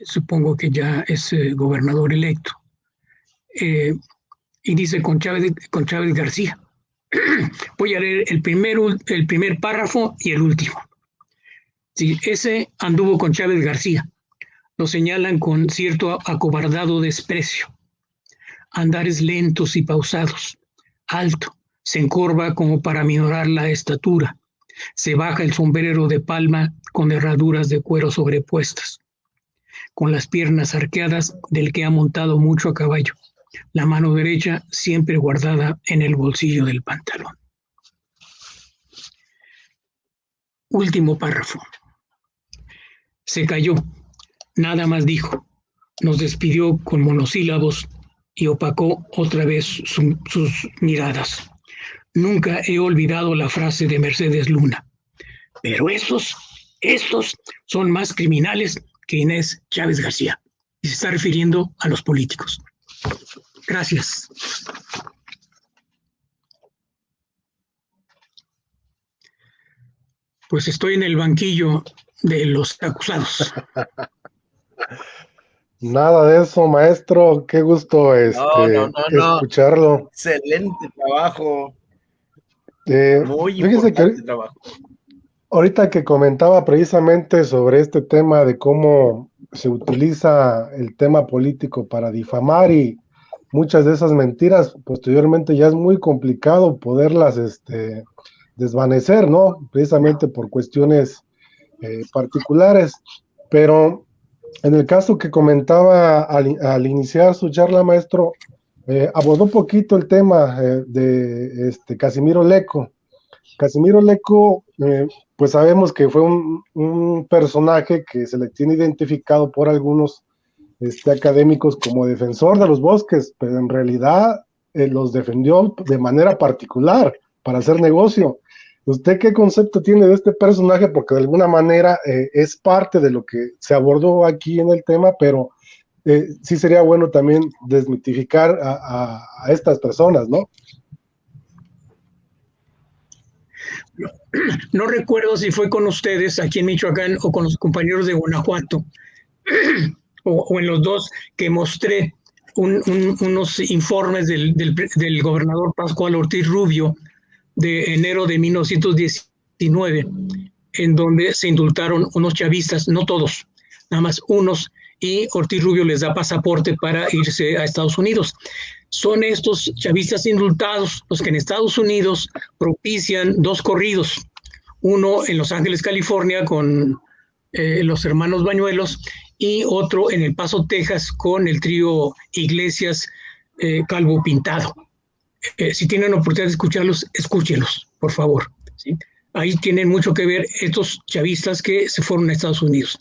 [SPEAKER 4] supongo que ya es gobernador electo. y dice con Chávez García. Voy a leer el primer párrafo y el último. Sí, ese anduvo con Chávez García. Lo señalan con cierto acobardado desprecio. Andares lentos y pausados. Alto. Se encorva como para minorar la estatura. Se baja el sombrero de palma con herraduras de cuero sobrepuestas. Con las piernas arqueadas del que ha montado mucho a caballo. La mano derecha siempre guardada en el bolsillo del pantalón. Último párrafo. Se calló, nada más dijo. Nos despidió con monosílabos y opacó otra vez sus miradas. Nunca he olvidado la frase de Mercedes Luna. Pero estos son más criminales que Inés Chávez García. Y se está refiriendo a los políticos. Gracias. Pues estoy en el banquillo de los acusados.
[SPEAKER 1] Nada de eso, maestro. Qué gusto escucharlo.
[SPEAKER 2] Excelente trabajo. Muy
[SPEAKER 1] Fíjese
[SPEAKER 2] importante trabajo.
[SPEAKER 1] Ahorita que comentaba precisamente sobre este tema de cómo se utiliza el tema político para difamar y muchas de esas mentiras, posteriormente ya es muy complicado poderlas desvanecer, ¿no? Precisamente por cuestiones particulares. Pero en el caso que comentaba al iniciar su charla, maestro, abordó un poquito el tema de Casimiro Lecco. Casimiro Lecco, pues sabemos que fue un personaje que se le tiene identificado por algunos académicos como defensor de los bosques, pero en realidad los defendió de manera particular para hacer negocio. ¿Usted qué concepto tiene de este personaje? Porque de alguna manera es parte de lo que se abordó aquí en el tema, pero sí sería bueno también desmitificar a estas personas, ¿no?
[SPEAKER 4] No recuerdo si fue con ustedes aquí en Michoacán o con los compañeros de Guanajuato, o en los dos, que mostré unos informes del gobernador Pascual Ortiz Rubio de enero de 1919, en donde se indultaron unos chavistas, no todos, nada más unos, y Ortiz Rubio les da pasaporte para irse a Estados Unidos. Son estos chavistas indultados los que en Estados Unidos propician dos corridos, uno en Los Ángeles, California, con los hermanos Bañuelos, y otro en El Paso, Texas, con el trío Iglesias Calvo Pintado. Si tienen oportunidad de escucharlos, escúchenlos, por favor, ¿sí? Ahí tienen mucho que ver estos chavistas que se fueron a Estados Unidos.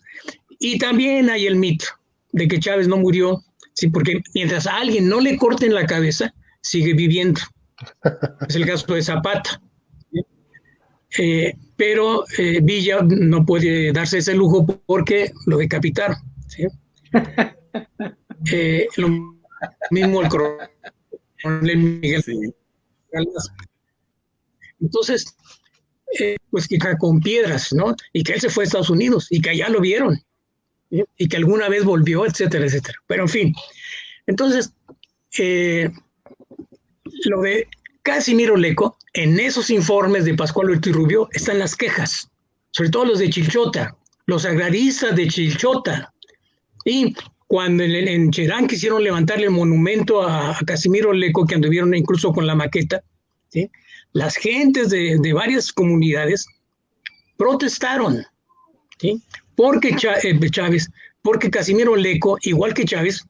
[SPEAKER 4] Y también hay el mito de que Chávez no murió, sí, porque mientras a alguien no le corten la cabeza, sigue viviendo. Es el caso de Zapata. Pero Villa no puede darse ese lujo porque lo decapitaron, ¿sí? Lo mismo el coronel Miguel. Sí. Entonces, pues que con piedras, ¿no? Y que él se fue a Estados Unidos y que allá lo vieron, ¿sí? Y que alguna vez volvió, etcétera, etcétera. Pero en fin, entonces, lo de Casimiro Lecco, en esos informes de Pascual Ortiz Rubio están las quejas, sobre todo los de Chilchota, los agraristas de Chilchota. Y cuando en Cherán quisieron levantarle el monumento a Casimiro Lecco, que anduvieron incluso con la maqueta, ¿sí? Las gentes de varias comunidades protestaron, ¿sí? Porque porque Casimiro Lecco, igual que Chávez,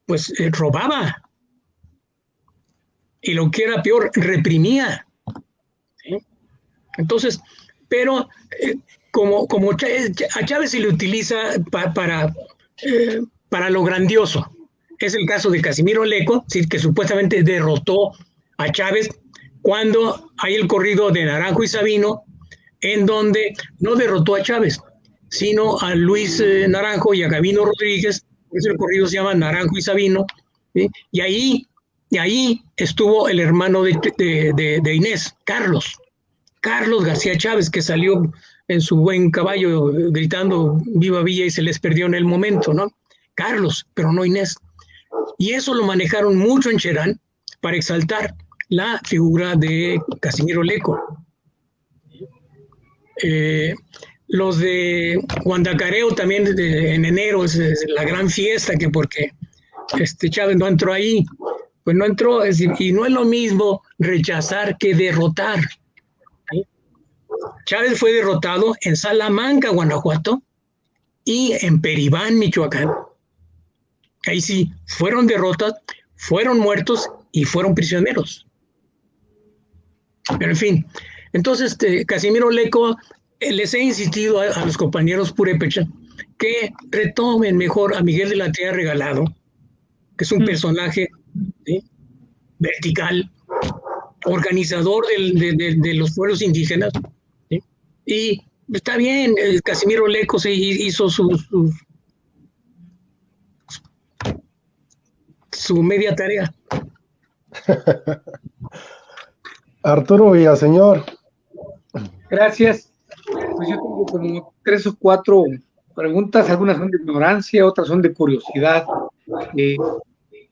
[SPEAKER 4] pues robaba. Y lo que era peor, reprimía, ¿sí? Entonces, pero como a Chávez se le utiliza para lo grandioso. Es el caso de Casimiro Lecco, ¿sí? Que supuestamente derrotó a Chávez cuando hay el corrido de Naranjo y Sabino, en donde no derrotó a Chávez, sino a Luis Naranjo y a Gabino Rodríguez. Por eso el corrido se llama Naranjo y Sabino, ¿sí? Y ahí estuvo el hermano de Inés, Carlos García Chávez, que salió en su buen caballo gritando viva Villa y se les perdió en el momento, ¿no? Carlos, pero no Inés. Y eso lo manejaron mucho en Cherán para exaltar la figura de Casimiro Leco. Los de Guandacareo también en enero es la gran fiesta, que porque Chávez no entró ahí, pues no entró, y no es lo mismo rechazar que derrotar. ¿Sí? Chávez fue derrotado en Salamanca, Guanajuato, y en Peribán, Michoacán. Ahí sí, fueron derrotas, fueron muertos y fueron prisioneros. Pero en fin, entonces Casimiro Leco, les he insistido a los compañeros purépecha que retomen mejor a Miguel de la Tierra Regalado, que es un personaje, ¿sí?, vertical, organizador de los pueblos indígenas, ¿sí? Y está bien, el Casimiro Leco se hizo su media tarea.
[SPEAKER 1] Arturo Villaseñor.
[SPEAKER 3] Gracias. Pues yo tengo como 3 o 4 preguntas, algunas son de ignorancia, otras son de curiosidad.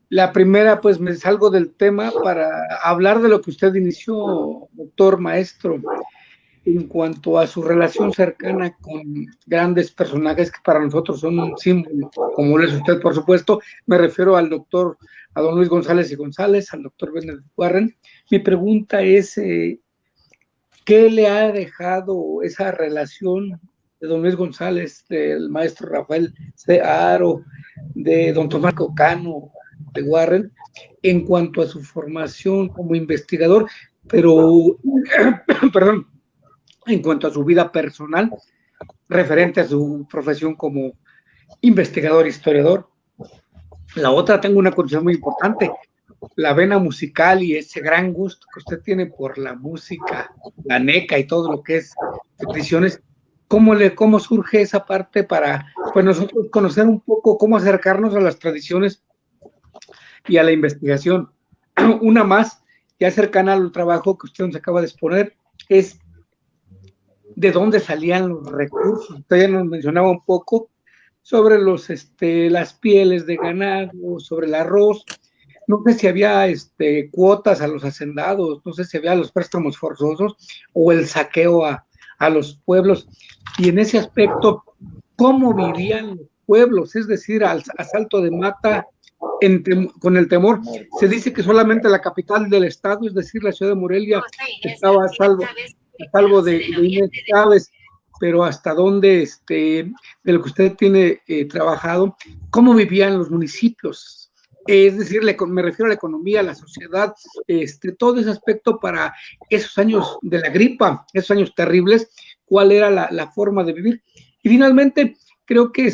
[SPEAKER 3] La primera, pues me salgo del tema para hablar de lo que usted inició, doctor maestro, en cuanto a su relación cercana con grandes personajes que para nosotros son un símbolo, como lo es usted, por supuesto. Me refiero a don Luis González y González, al doctor Benedict Warren. Mi pregunta es, ¿qué le ha dejado esa relación de don Luis González, del maestro Rafael C. Haro, de don Tomás Cocano, de Warren, en cuanto a su formación como investigador, pero, perdón, en cuanto a su vida personal, referente a su profesión como investigador, historiador? La otra, tengo una condición muy importante, la vena musical y ese gran gusto que usted tiene por la música, la neca y todo lo que es tradiciones. ¿Cómo surge esa parte para, pues, nosotros conocer un poco cómo acercarnos a las tradiciones y a la investigación? Una más, ya cercana al trabajo que usted nos acaba de exponer, es de dónde salían los recursos. Usted ya nos mencionaba un poco sobre las pieles de ganado, sobre el arroz. No sé si había cuotas a los hacendados, no sé si había los préstamos forzosos o el saqueo a los pueblos. Y en ese aspecto, ¿cómo vivían los pueblos? Es decir, al asalto de mata, con el temor. Se dice que solamente la capital del estado, es decir, la ciudad de Morelia, estaba a salvo de Inés Chávez, pero hasta dónde, de lo que usted tiene trabajado, ¿cómo vivían los municipios? Es decir, me refiero a la economía, a la sociedad, todo ese aspecto para esos años de la gripa, esos años terribles, cuál era la forma de vivir. Y finalmente, creo que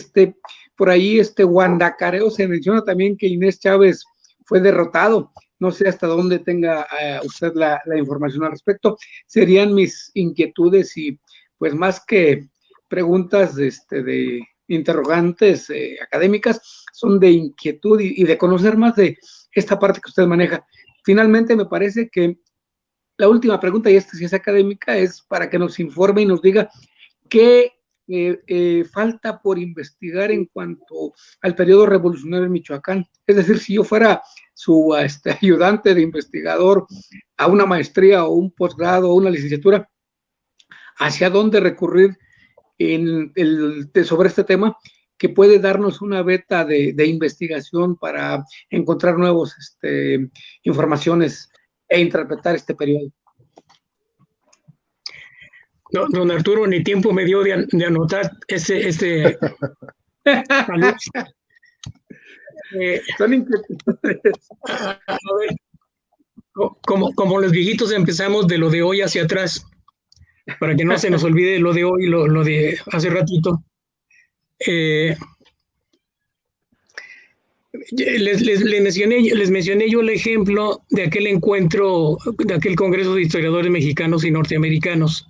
[SPEAKER 3] por ahí Guandacareo se menciona también que Inés Chávez fue derrotado. No sé hasta dónde tenga usted la información al respecto. Serían mis inquietudes y, pues, más que preguntas de interrogantes académicas, son de inquietud y de conocer más de esta parte que usted maneja. Finalmente, me parece que la última pregunta, y esta sí es académica, es para que nos informe y nos diga qué falta por investigar en cuanto al periodo revolucionario en Michoacán. Es decir, si yo fuera su ayudante de investigador a una maestría o un posgrado o una licenciatura, ¿hacia dónde recurrir sobre este tema que puede darnos una beta de investigación para encontrar nuevas informaciones e interpretar este periodo?
[SPEAKER 4] No, don Arturo, ni tiempo me dio de anotar este anuncio.
[SPEAKER 3] Son inquietudes.
[SPEAKER 4] A ver, como los viejitos empezamos de lo de hoy hacia atrás, para que no se nos olvide lo de hoy, lo de hace ratito. Les mencioné yo el ejemplo de aquel encuentro, de aquel Congreso de Historiadores Mexicanos y Norteamericanos.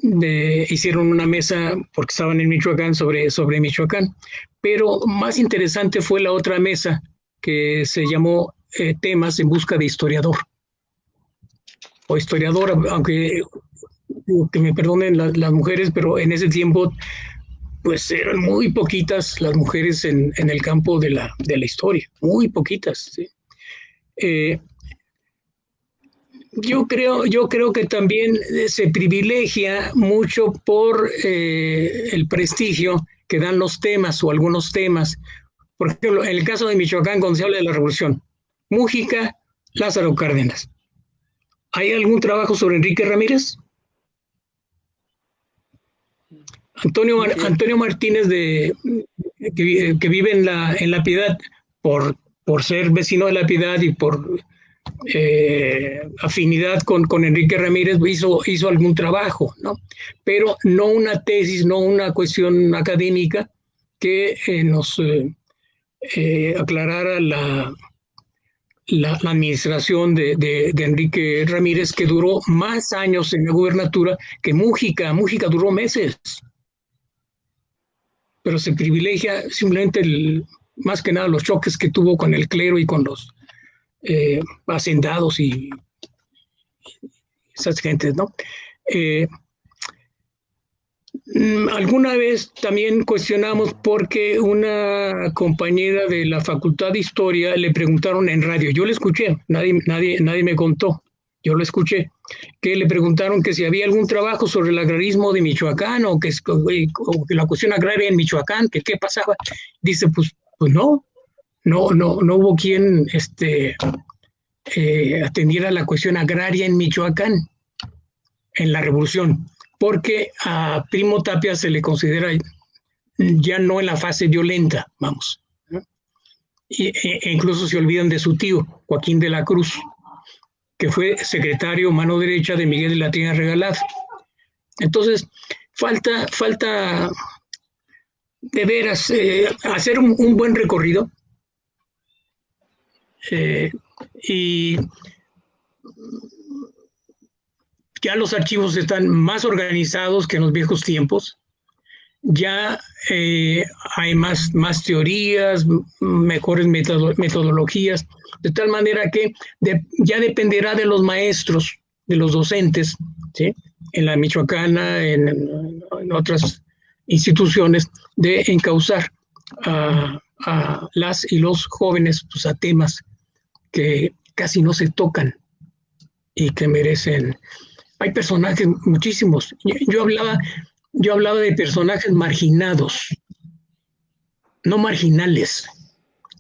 [SPEAKER 4] Hicieron una mesa porque estaban en Michoacán sobre Michoacán, pero más interesante fue la otra mesa que se llamó Temas en busca de historiador o historiadora, aunque que me perdonen las mujeres, pero en ese tiempo pues eran muy poquitas las mujeres en el campo de la historia, muy poquitas, ¿sí? Yo creo que también se privilegia mucho por el prestigio que dan los temas o algunos temas. Por ejemplo, en el caso de Michoacán, cuando se habla de la revolución, Mújica, Lázaro Cárdenas. ¿Hay algún trabajo sobre Enrique Ramírez? Antonio Martínez, que vive en la Piedad, por ser vecino de la Piedad y por afinidad con Enrique Ramírez, hizo algún trabajo, ¿no? Pero no una tesis, no una cuestión académica que nos aclarara la administración de Enrique Ramírez, que duró más años en la gubernatura que Mújica. Mújica duró meses, pero se privilegia simplemente más que nada los choques que tuvo con el clero y con los hacendados y esas gentes, ¿no? Alguna vez también cuestionamos porque una compañera de la Facultad de Historia le preguntaron en radio, yo le escuché, nadie me contó, yo lo escuché, que le preguntaron que si había algún trabajo sobre el agrarismo de Michoacán o que la cuestión agraria en Michoacán, que qué pasaba. Dice, pues no hubo quien atendiera la cuestión agraria en Michoacán en la revolución, porque a Primo Tapia se le considera ya no en la fase violenta, vamos, ¿no? E incluso se olvidan de su tío, Joaquín de la Cruz, que fue secretario mano derecha de Miguel de la Trinidad Regalado. Entonces, falta de veras hacer un buen recorrido, y ya los archivos están más organizados que en los viejos tiempos. Ya hay más teorías, mejores metodologías, de tal manera que ya dependerá de los maestros, de los docentes, ¿sí? En la Michoacana, en otras instituciones, de encauzar a las y los jóvenes, pues, a temas que casi no se tocan y que merecen. Hay personajes muchísimos. Yo hablaba de personajes marginados, no marginales,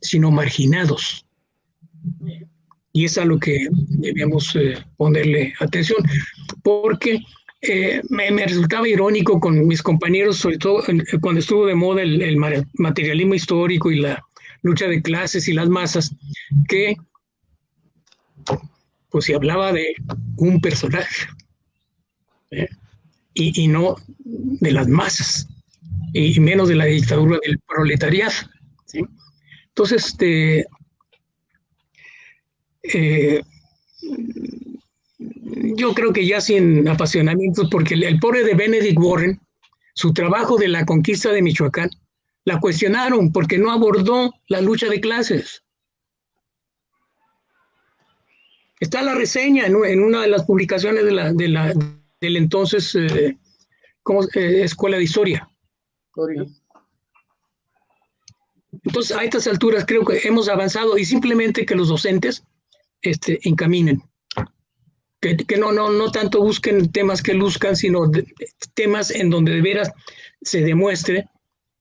[SPEAKER 4] sino marginados. Y es a lo que debemos ponerle atención, porque me resultaba irónico con mis compañeros, sobre todo cuando estuvo de moda el materialismo histórico y la lucha de clases y las masas, que pues se hablaba de un personaje, y no de las masas, y menos de la dictadura del proletariado, ¿sí? Entonces, yo creo que ya sin apasionamientos, porque el pobre de Benedict Warren, su trabajo de la conquista de Michoacán, la cuestionaron porque no abordó la lucha de clases. Está la reseña en una de las publicaciones del entonces Escuela de Historia. Entonces, a estas alturas creo que hemos avanzado, y simplemente que los docentes encaminen, que no tanto busquen temas que luzcan, sino temas en donde de veras se demuestre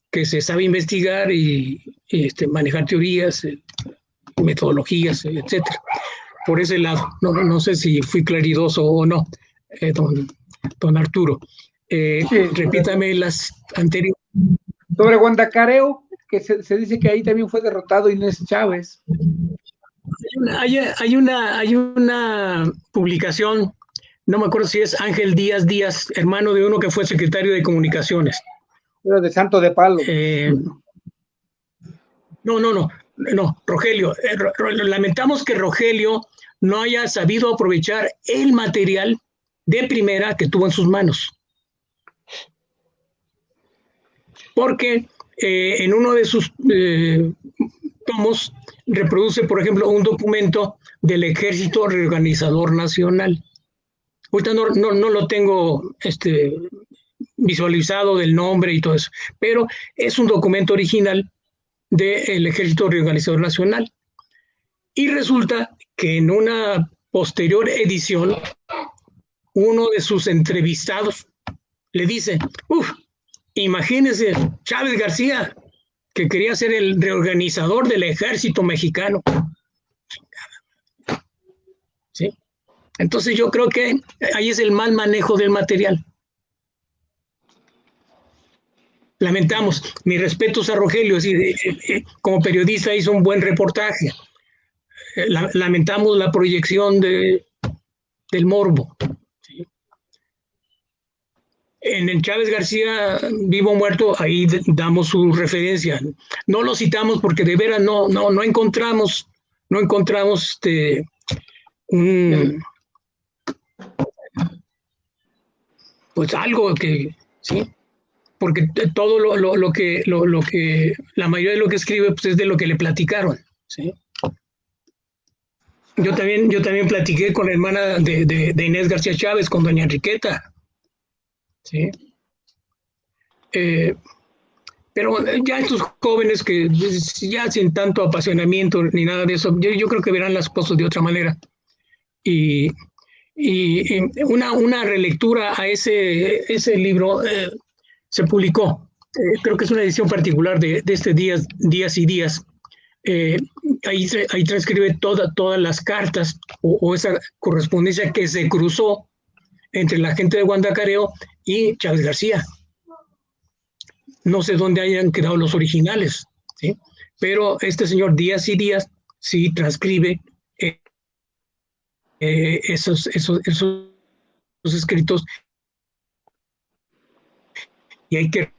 [SPEAKER 4] que se sabe investigar y manejar teorías, metodologías, etcétera. Por ese lado, no sé si fui claridoso o no, don Arturo. Sí, repítame las anteriores.
[SPEAKER 3] Sobre Guandacareo, que se dice que ahí también fue derrotado Inés Chávez.
[SPEAKER 4] Hay una publicación, no me acuerdo si es Ángel Díaz, hermano de uno que fue secretario de Comunicaciones.
[SPEAKER 3] Era de Santo de Palo.
[SPEAKER 4] No, Rogelio. Lamentamos que Rogelio no haya sabido aprovechar el material de primera que tuvo en sus manos. Porque en uno de sus tomos reproduce, por ejemplo, un documento del Ejército Reorganizador Nacional. Ahorita no lo tengo visualizado del nombre y todo eso, pero es un documento original del Ejército Reorganizador Nacional. Y resulta que en una posterior edición, uno de sus entrevistados le dice, imagínese Chávez García, que quería ser el reorganizador del ejército mexicano. ¿Sí? Entonces yo creo que ahí es el mal manejo del material. Lamentamos, mis respetos a Rogelio, como periodista hizo un buen reportaje. Lamentamos la proyección del morbo. ¿Sí? En el Chávez García, vivo o muerto, ahí damos su referencia. No lo citamos porque de veras no encontramos pues algo que, ¿sí? Porque todo lo que la mayoría de lo que escribe pues es de lo que le platicaron, ¿sí? Yo también platiqué con la hermana de Inés García Chávez, con doña Enriqueta, ¿sí? Pero ya estos jóvenes que ya sin tanto apasionamiento ni nada de eso, yo creo que verán las cosas de otra manera. Y una relectura a ese libro se publicó. Creo que es una edición particular de este Días y Días. Ahí transcribe todas las cartas o esa correspondencia que se cruzó entre la gente de Guandacareo y Chávez García. No sé dónde hayan quedado los originales, ¿sí? Pero este señor Díaz y Díaz sí transcribe esos escritos, y hay que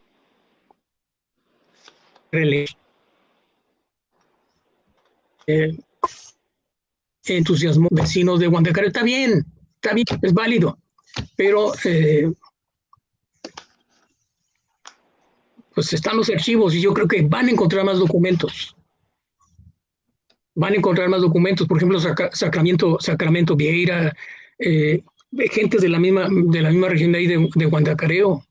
[SPEAKER 4] releer. Entusiasmo vecinos de Guandacareo, está bien, es válido, pero pues están los archivos y yo creo que van a encontrar más documentos. Por ejemplo, Sacramento Vieira, gente de la misma región de ahí de Guandacareo.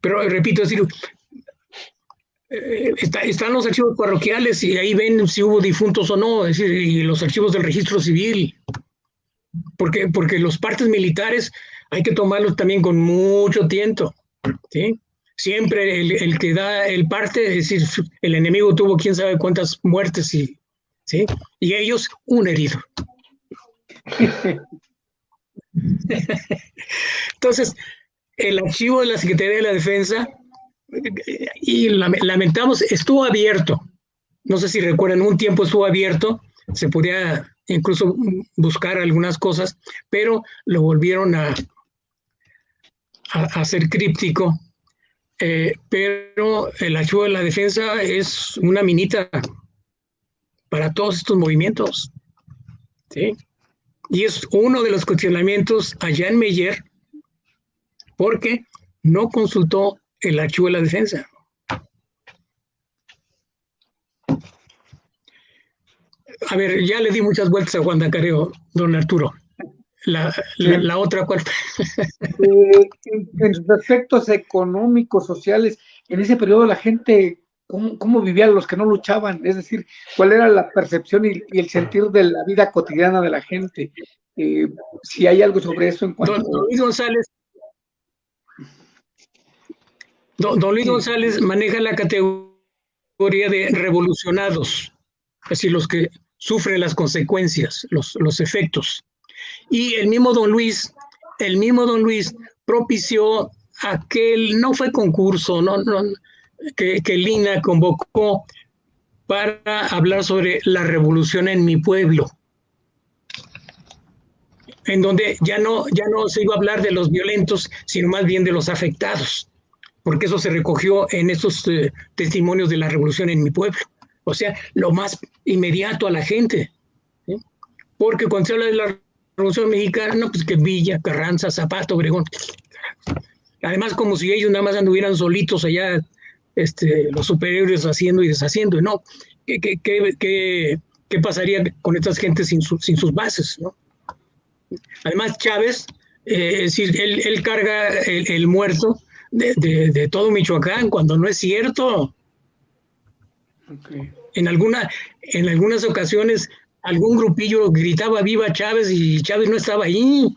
[SPEAKER 4] Pero repito, es decir, están los archivos parroquiales y ahí ven si hubo difuntos o no, es decir, y los archivos del registro civil. Porque los partes militares hay que tomarlos también con mucho tiento, ¿sí? Siempre el que da el parte, es decir, el enemigo tuvo quién sabe cuántas muertes, ¿sí? Y ellos un herido. Entonces, el archivo de la Secretaría de la Defensa, y lamentamos, estuvo abierto. No sé si recuerdan, un tiempo estuvo abierto, se podía incluso buscar algunas cosas, pero lo volvieron a hacer críptico. Pero el archivo de la defensa es una minita para todos estos movimientos, ¿sí? Y es uno de los cuestionamientos allá en Meyer, porque no consultó el archivo de la defensa. A ver, ya le di muchas vueltas a Guandacareo, don Arturo. La otra, ¿cuál?
[SPEAKER 3] En sus aspectos económicos, sociales, en ese periodo la gente, ¿cómo vivían los que no luchaban? Es decir, ¿cuál era la percepción y el sentir de la vida cotidiana de la gente? Si hay algo sobre eso en cuanto...
[SPEAKER 4] Don Luis González. Don Luis González maneja la categoría de revolucionados, es decir, los que sufren las consecuencias, los efectos. Y el mismo Don Luis propició aquel, no fue concurso, que el INA convocó para hablar sobre la revolución en mi pueblo, en donde ya no se iba a hablar de los violentos, sino más bien de los afectados, porque eso se recogió en esos testimonios de la revolución en mi pueblo, o sea, lo más inmediato a la gente, ¿sí? Porque cuando se habla de la Revolución Mexicana, no, pues que Villa, Carranza, Zapata, Obregón, además como si ellos nada más anduvieran solitos allá, los superhéroes haciendo y deshaciendo, y no, ¿qué pasaría con estas gentes sin sus bases, ¿no? Además, Chávez, es decir, él carga el muerto de todo Michoacán, cuando no es cierto.
[SPEAKER 3] Okay.
[SPEAKER 4] En algunas ocasiones, algún grupillo gritaba "Viva Chávez" y Chávez no estaba ahí.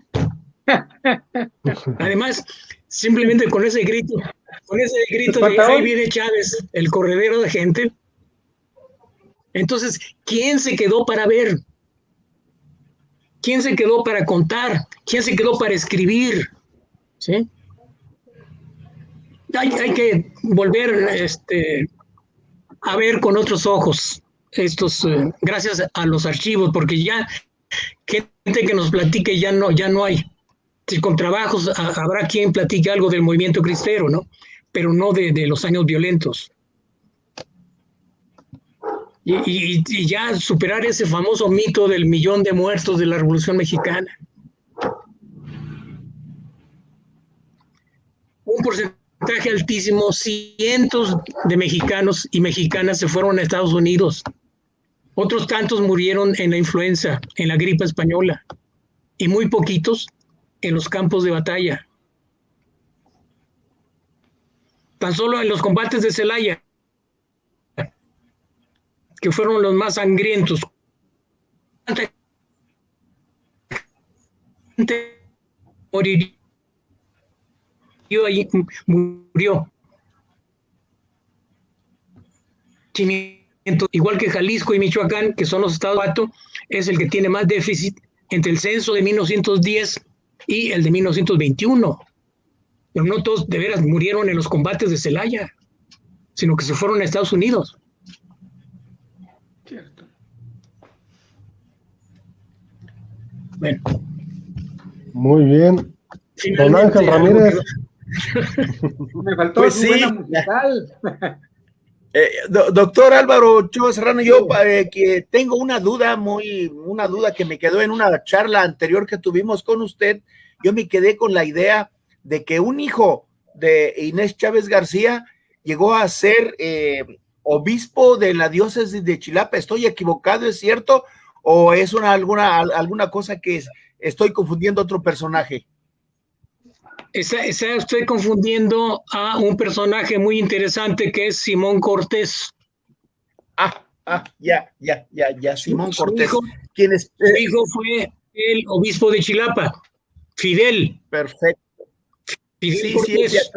[SPEAKER 4] Además, simplemente con ese grito de "ahí viene Chávez", el corredero de gente. Entonces, ¿quién se quedó para ver? ¿Quién se quedó para contar? ¿Quién se quedó para escribir? ¿Sí? Hay que volver a ver con otros ojos estos, gracias a los archivos, porque ya gente que nos platique ya no hay. Si con trabajos habrá quien platique algo del movimiento cristero, ¿no? Pero no de los años violentos. Y ya superar ese famoso mito del 1,000,000 de muertos de la Revolución Mexicana. Un porcentaje altísimo, cientos de mexicanos y mexicanas se fueron a Estados Unidos. Otros tantos murieron en la influenza, en la gripe española, y muy poquitos en los campos de batalla. Tan solo en los combates de Celaya, que fueron los más sangrientos. ¿Cuánta gente murió? Igual que Jalisco y Michoacán, que son los estados de es el que tiene más déficit entre el censo de 1910 y el de 1921. Pero no todos de veras murieron en los combates de Celaya, sino que se fueron a Estados Unidos.
[SPEAKER 3] Cierto.
[SPEAKER 1] Bueno. Muy bien. Don Ángel Ramírez.
[SPEAKER 3] Me faltó
[SPEAKER 2] pues
[SPEAKER 3] su buena musical.
[SPEAKER 2] Doctor Álvaro Ochoa Serrano, yo que tengo una duda que me quedó en una charla anterior que tuvimos con usted. Yo me quedé con la idea de que un hijo de Inés Chávez García llegó a ser obispo de la diócesis de Chilapa. ¿Estoy equivocado? ¿Es cierto? ¿O es alguna cosa que estoy confundiendo otro personaje?
[SPEAKER 4] Estoy confundiendo a un personaje muy interesante que es Simón Cortés.
[SPEAKER 2] Ya, Simón Cortés.
[SPEAKER 4] Su hijo fue el obispo de Chilapa, Fidel.
[SPEAKER 2] Perfecto.
[SPEAKER 4] Fidel Cortés.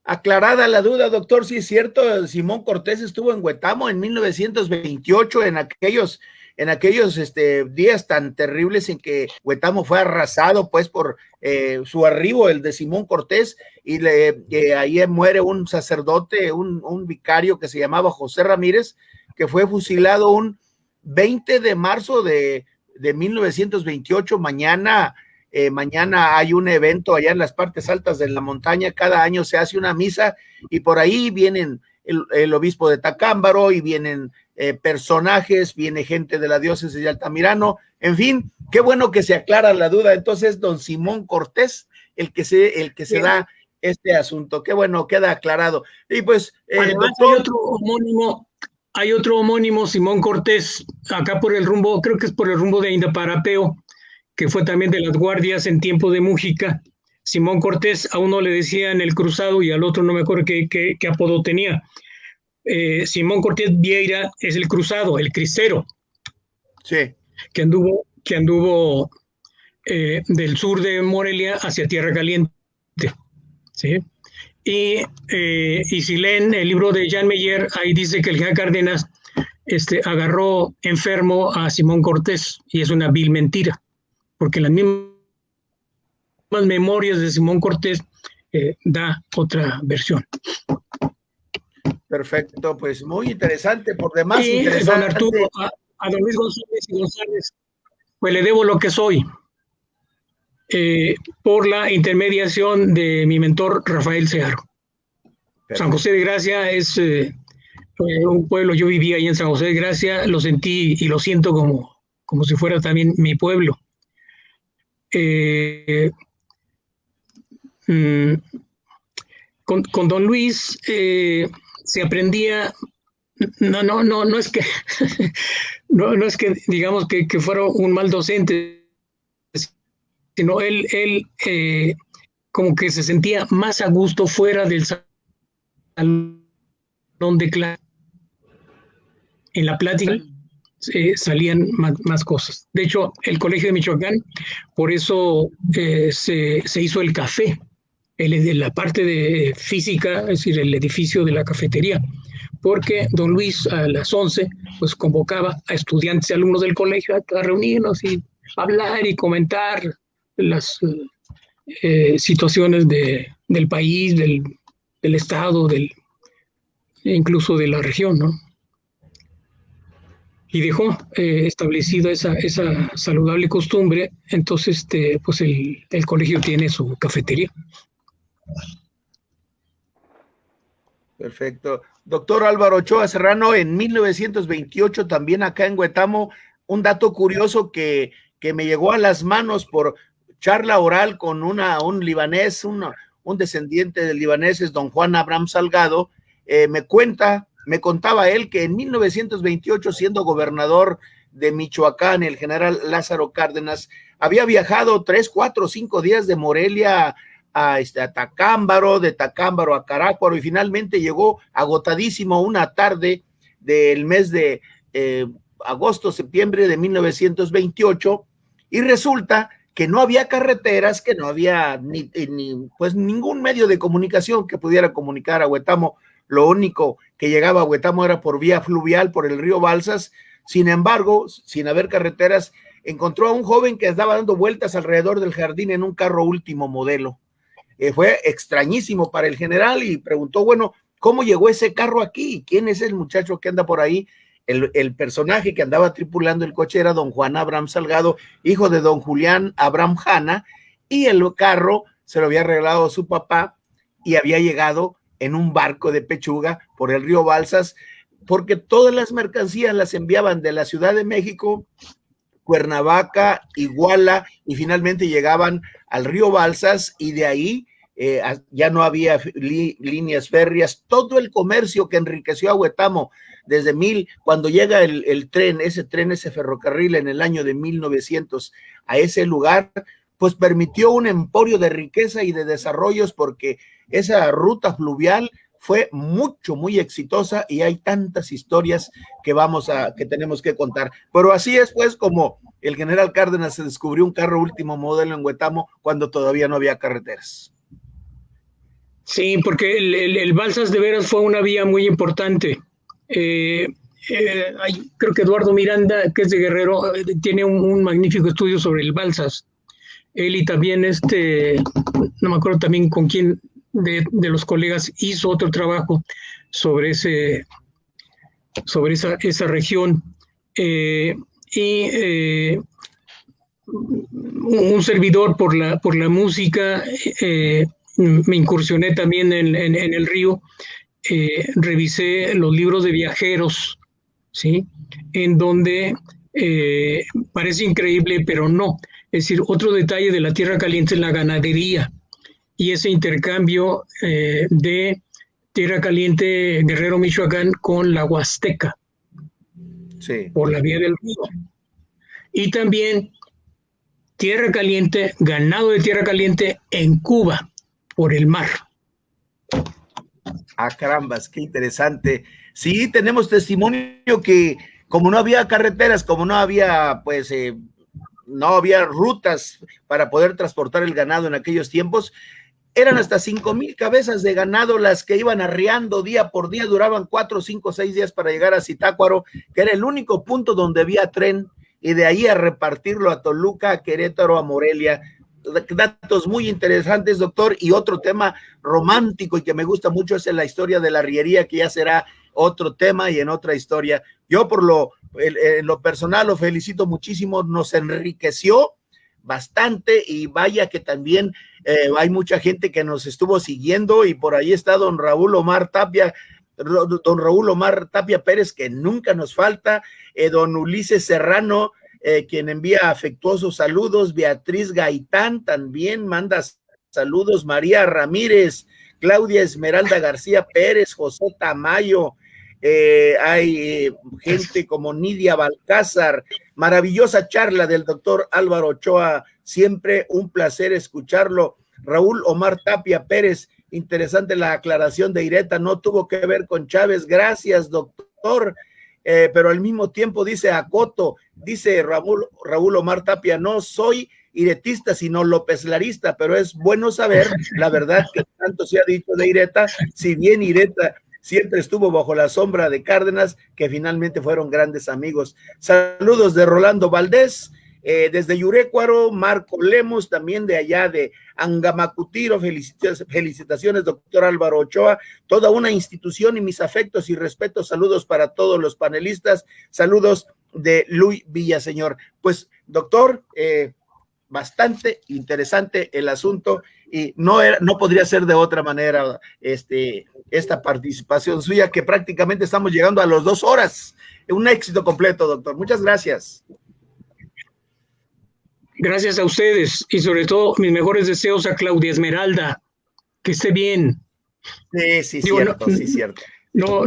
[SPEAKER 2] Aclarada la duda, doctor, sí es cierto, Simón Cortés estuvo en Huetamo en 1928, en aquellos días tan terribles en que Huetamo fue arrasado pues por su arribo, el de Simón Cortés, y ahí muere un sacerdote, un vicario que se llamaba José Ramírez, que fue fusilado un 20 de marzo de 1928. Mañana hay un evento allá en las partes altas de la montaña, cada año se hace una misa y por ahí vienen el obispo de Tacámbaro y vienen personajes, viene gente de la diócesis de Altamirano, en fin, qué bueno que se aclara la duda. Entonces, don Simón Cortés, el que se da este asunto, qué bueno, queda aclarado. Y pues,
[SPEAKER 4] además, doctor, hay otro homónimo, Simón Cortés, acá por el rumbo, creo que es por el rumbo de Indaparapeo, que fue también de las guardias en tiempo de Mújica. Simón Cortés, a uno le decían el cruzado y al otro no me acuerdo qué apodo tenía. Simón Cortés Vieira es el cruzado, el cristero.
[SPEAKER 2] Sí.
[SPEAKER 4] Que anduvo del sur de Morelia hacia Tierra Caliente. ¿Sí? Y si leen el libro de Jean Meyer, ahí dice que el general Cárdenas agarró enfermo a Simón Cortés, y es una vil mentira, porque las mismas memorias de Simón Cortés da otra versión.
[SPEAKER 2] Perfecto, pues muy interesante, por demás
[SPEAKER 4] y
[SPEAKER 2] interesante.
[SPEAKER 4] Don Arturo, a don Luis González, pues le debo lo que soy, por la intermediación de mi mentor Rafael Segarro. Perfecto. San José de Gracia es un pueblo, yo vivía ahí en San José de Gracia, lo sentí y lo siento como si fuera también mi pueblo. Con don Luis se aprendía no es que, no es que digamos que fuera un mal docente, sino él como que se sentía más a gusto fuera del salón de clase. En la plática salían más cosas. De hecho, el Colegio de Michoacán, por eso se hizo el café, la parte de física, es decir, el edificio de la cafetería, porque don Luis a las 11 pues convocaba a estudiantes y alumnos del colegio a reunirnos y hablar y comentar las situaciones del país, del estado, incluso de la región, ¿no? Y dejó establecida esa saludable costumbre, entonces pues el colegio tiene su cafetería.
[SPEAKER 2] Perfecto. Doctor Álvaro Ochoa Serrano, en 1928, también acá en Huetamo, un dato curioso que me llegó a las manos por charla oral con un libanés, un descendiente de libaneses, don Juan Abraham Salgado, me contaba él que en 1928, siendo gobernador de Michoacán, el general Lázaro Cárdenas, había viajado 3, 4, 5 días de Morelia a Tacámbaro, de Tacámbaro a Carácuaro, y finalmente llegó agotadísimo una tarde del mes de agosto, septiembre de 1928, y resulta que no había carreteras, que no había pues ningún medio de comunicación que pudiera comunicar a Huetamo. Lo único que llegaba a Huetamo era por vía fluvial, por el río Balsas. Sin embargo, sin haber carreteras, encontró a un joven que estaba dando vueltas alrededor del jardín en un carro último modelo. Fue extrañísimo para el general y preguntó, bueno, ¿cómo llegó ese carro aquí? ¿Quién es el muchacho que anda por ahí? El personaje que andaba tripulando el coche era don Juan Abraham Salgado, hijo de don Julián Abraham Hanna, y el carro se lo había regalado su papá y había llegado en un barco de pechuga por el río Balsas, porque todas las mercancías las enviaban de la Ciudad de México, Cuernavaca, Iguala, y finalmente llegaban al río Balsas, y de ahí ya no había líneas férreas. Todo el comercio que enriqueció a Huetamo desde cuando llega el tren, ese ferrocarril en el año de 1900 a ese lugar, pues permitió un emporio de riqueza y de desarrollos, porque esa ruta fluvial fue muy exitosa, y hay tantas historias que tenemos que contar. Pero así es pues como el general Cárdenas se descubrió un carro último modelo en Huetamo cuando todavía no había carreteras.
[SPEAKER 4] Sí, porque el Balsas de veras fue una vía muy importante. Creo que Eduardo Miranda, que es de Guerrero, tiene un magnífico estudio sobre el Balsas. Él y también no me acuerdo también con quién de los colegas hizo otro trabajo sobre esa región. Un servidor por la música, me incursioné también en el río, revisé los libros de viajeros, ¿sí? En donde parece increíble, pero no. Es decir, otro detalle de la Tierra Caliente es la ganadería, y ese intercambio de Tierra Caliente, Guerrero, Michoacán, con la Huasteca,
[SPEAKER 2] sí,
[SPEAKER 4] por la vía del río. Y también Tierra Caliente, ganado de Tierra Caliente en Cuba, por el mar.
[SPEAKER 2] Ah, carambas, qué interesante. Sí, tenemos testimonio que como no había carreteras, como no había, pues, no había rutas para poder transportar el ganado en aquellos tiempos, eran hasta 5,000 cabezas de ganado las que iban arriando día por día, duraban 4, 5, 6 días para llegar a Zitácuaro, que era el único punto donde había tren, y de ahí a repartirlo a Toluca, a Querétaro, a Morelia. Datos muy interesantes, doctor. Y otro tema romántico y que me gusta mucho es la historia de la arriería, que ya será otro tema y en otra historia. Yo en lo personal lo felicito muchísimo, nos enriqueció bastante, y vaya que también hay mucha gente que nos estuvo siguiendo, y por ahí está don Raúl Omar Tapia Pérez, que nunca nos falta, don Ulises Serrano, quien envía afectuosos saludos, Beatriz Gaitán también manda saludos, María Ramírez, Claudia Esmeralda García Pérez, José Tamayo, hay gente como Nidia Balcázar, maravillosa charla del doctor Álvaro Ochoa, siempre un placer escucharlo. Raúl Omar Tapia Pérez, interesante la aclaración de Ireta, no tuvo que ver con Chávez, gracias doctor, pero al mismo tiempo dice Acoto, dice Raúl Omar Tapia, no soy iretista, sino lopezlarista, pero es bueno saber la verdad que tanto se ha dicho de Ireta, si bien Ireta siempre estuvo bajo la sombra de Cárdenas, que finalmente fueron grandes amigos. Saludos de Rolando Valdés, desde Yurécuaro, Marco Lemos, también de allá de Angamacutiro, felicitaciones, doctor Álvaro Ochoa, toda una institución y mis afectos y respetos, saludos para todos los panelistas, saludos de Luis Villaseñor. Pues, doctor, bastante interesante el asunto y no podría ser de otra manera esta participación suya, que prácticamente estamos llegando a las 2 horas. Un éxito completo, doctor. Muchas gracias.
[SPEAKER 4] Gracias a ustedes y sobre todo mis mejores deseos a Claudia Esmeralda, que esté bien.
[SPEAKER 2] Sí, cierto, sí, cierto.
[SPEAKER 4] No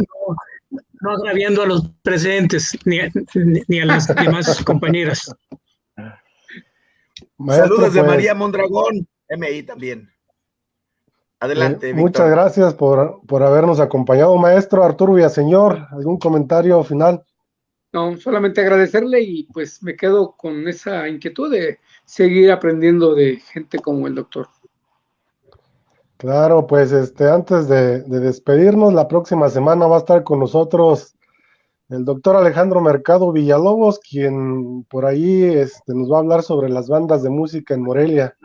[SPEAKER 4] agraviando a los presentes ni a las demás compañeras.
[SPEAKER 1] Maestro,
[SPEAKER 2] saludos de María Mondragón, MI también. Adelante,
[SPEAKER 1] muchas gracias por habernos acompañado, maestro Arturo Villaseñor. ¿Algún comentario final?
[SPEAKER 3] No, solamente agradecerle y pues me quedo con esa inquietud de seguir aprendiendo de gente como el doctor.
[SPEAKER 1] Claro, pues antes de despedirnos, la próxima semana va a estar con nosotros el doctor Alejandro Mercado Villalobos, quien por ahí nos va a hablar sobre las bandas de música en Morelia.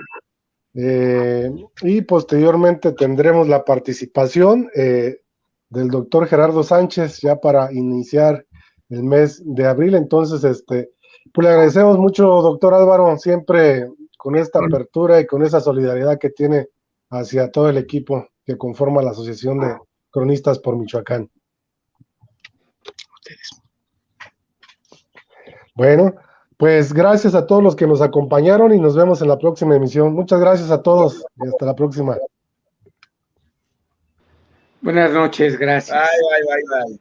[SPEAKER 1] Y posteriormente tendremos la participación del doctor Gerardo Sánchez ya para iniciar el mes de abril. Entonces, pues le agradecemos mucho, doctor Álvaro, siempre con esta apertura y con esa solidaridad que tiene hacia todo el equipo que conforma la Asociación de Cronistas por Michoacán. Bueno, pues gracias a todos los que nos acompañaron y nos vemos en la próxima emisión. Muchas gracias a todos y hasta la próxima.
[SPEAKER 3] Buenas noches, gracias.
[SPEAKER 2] Bye.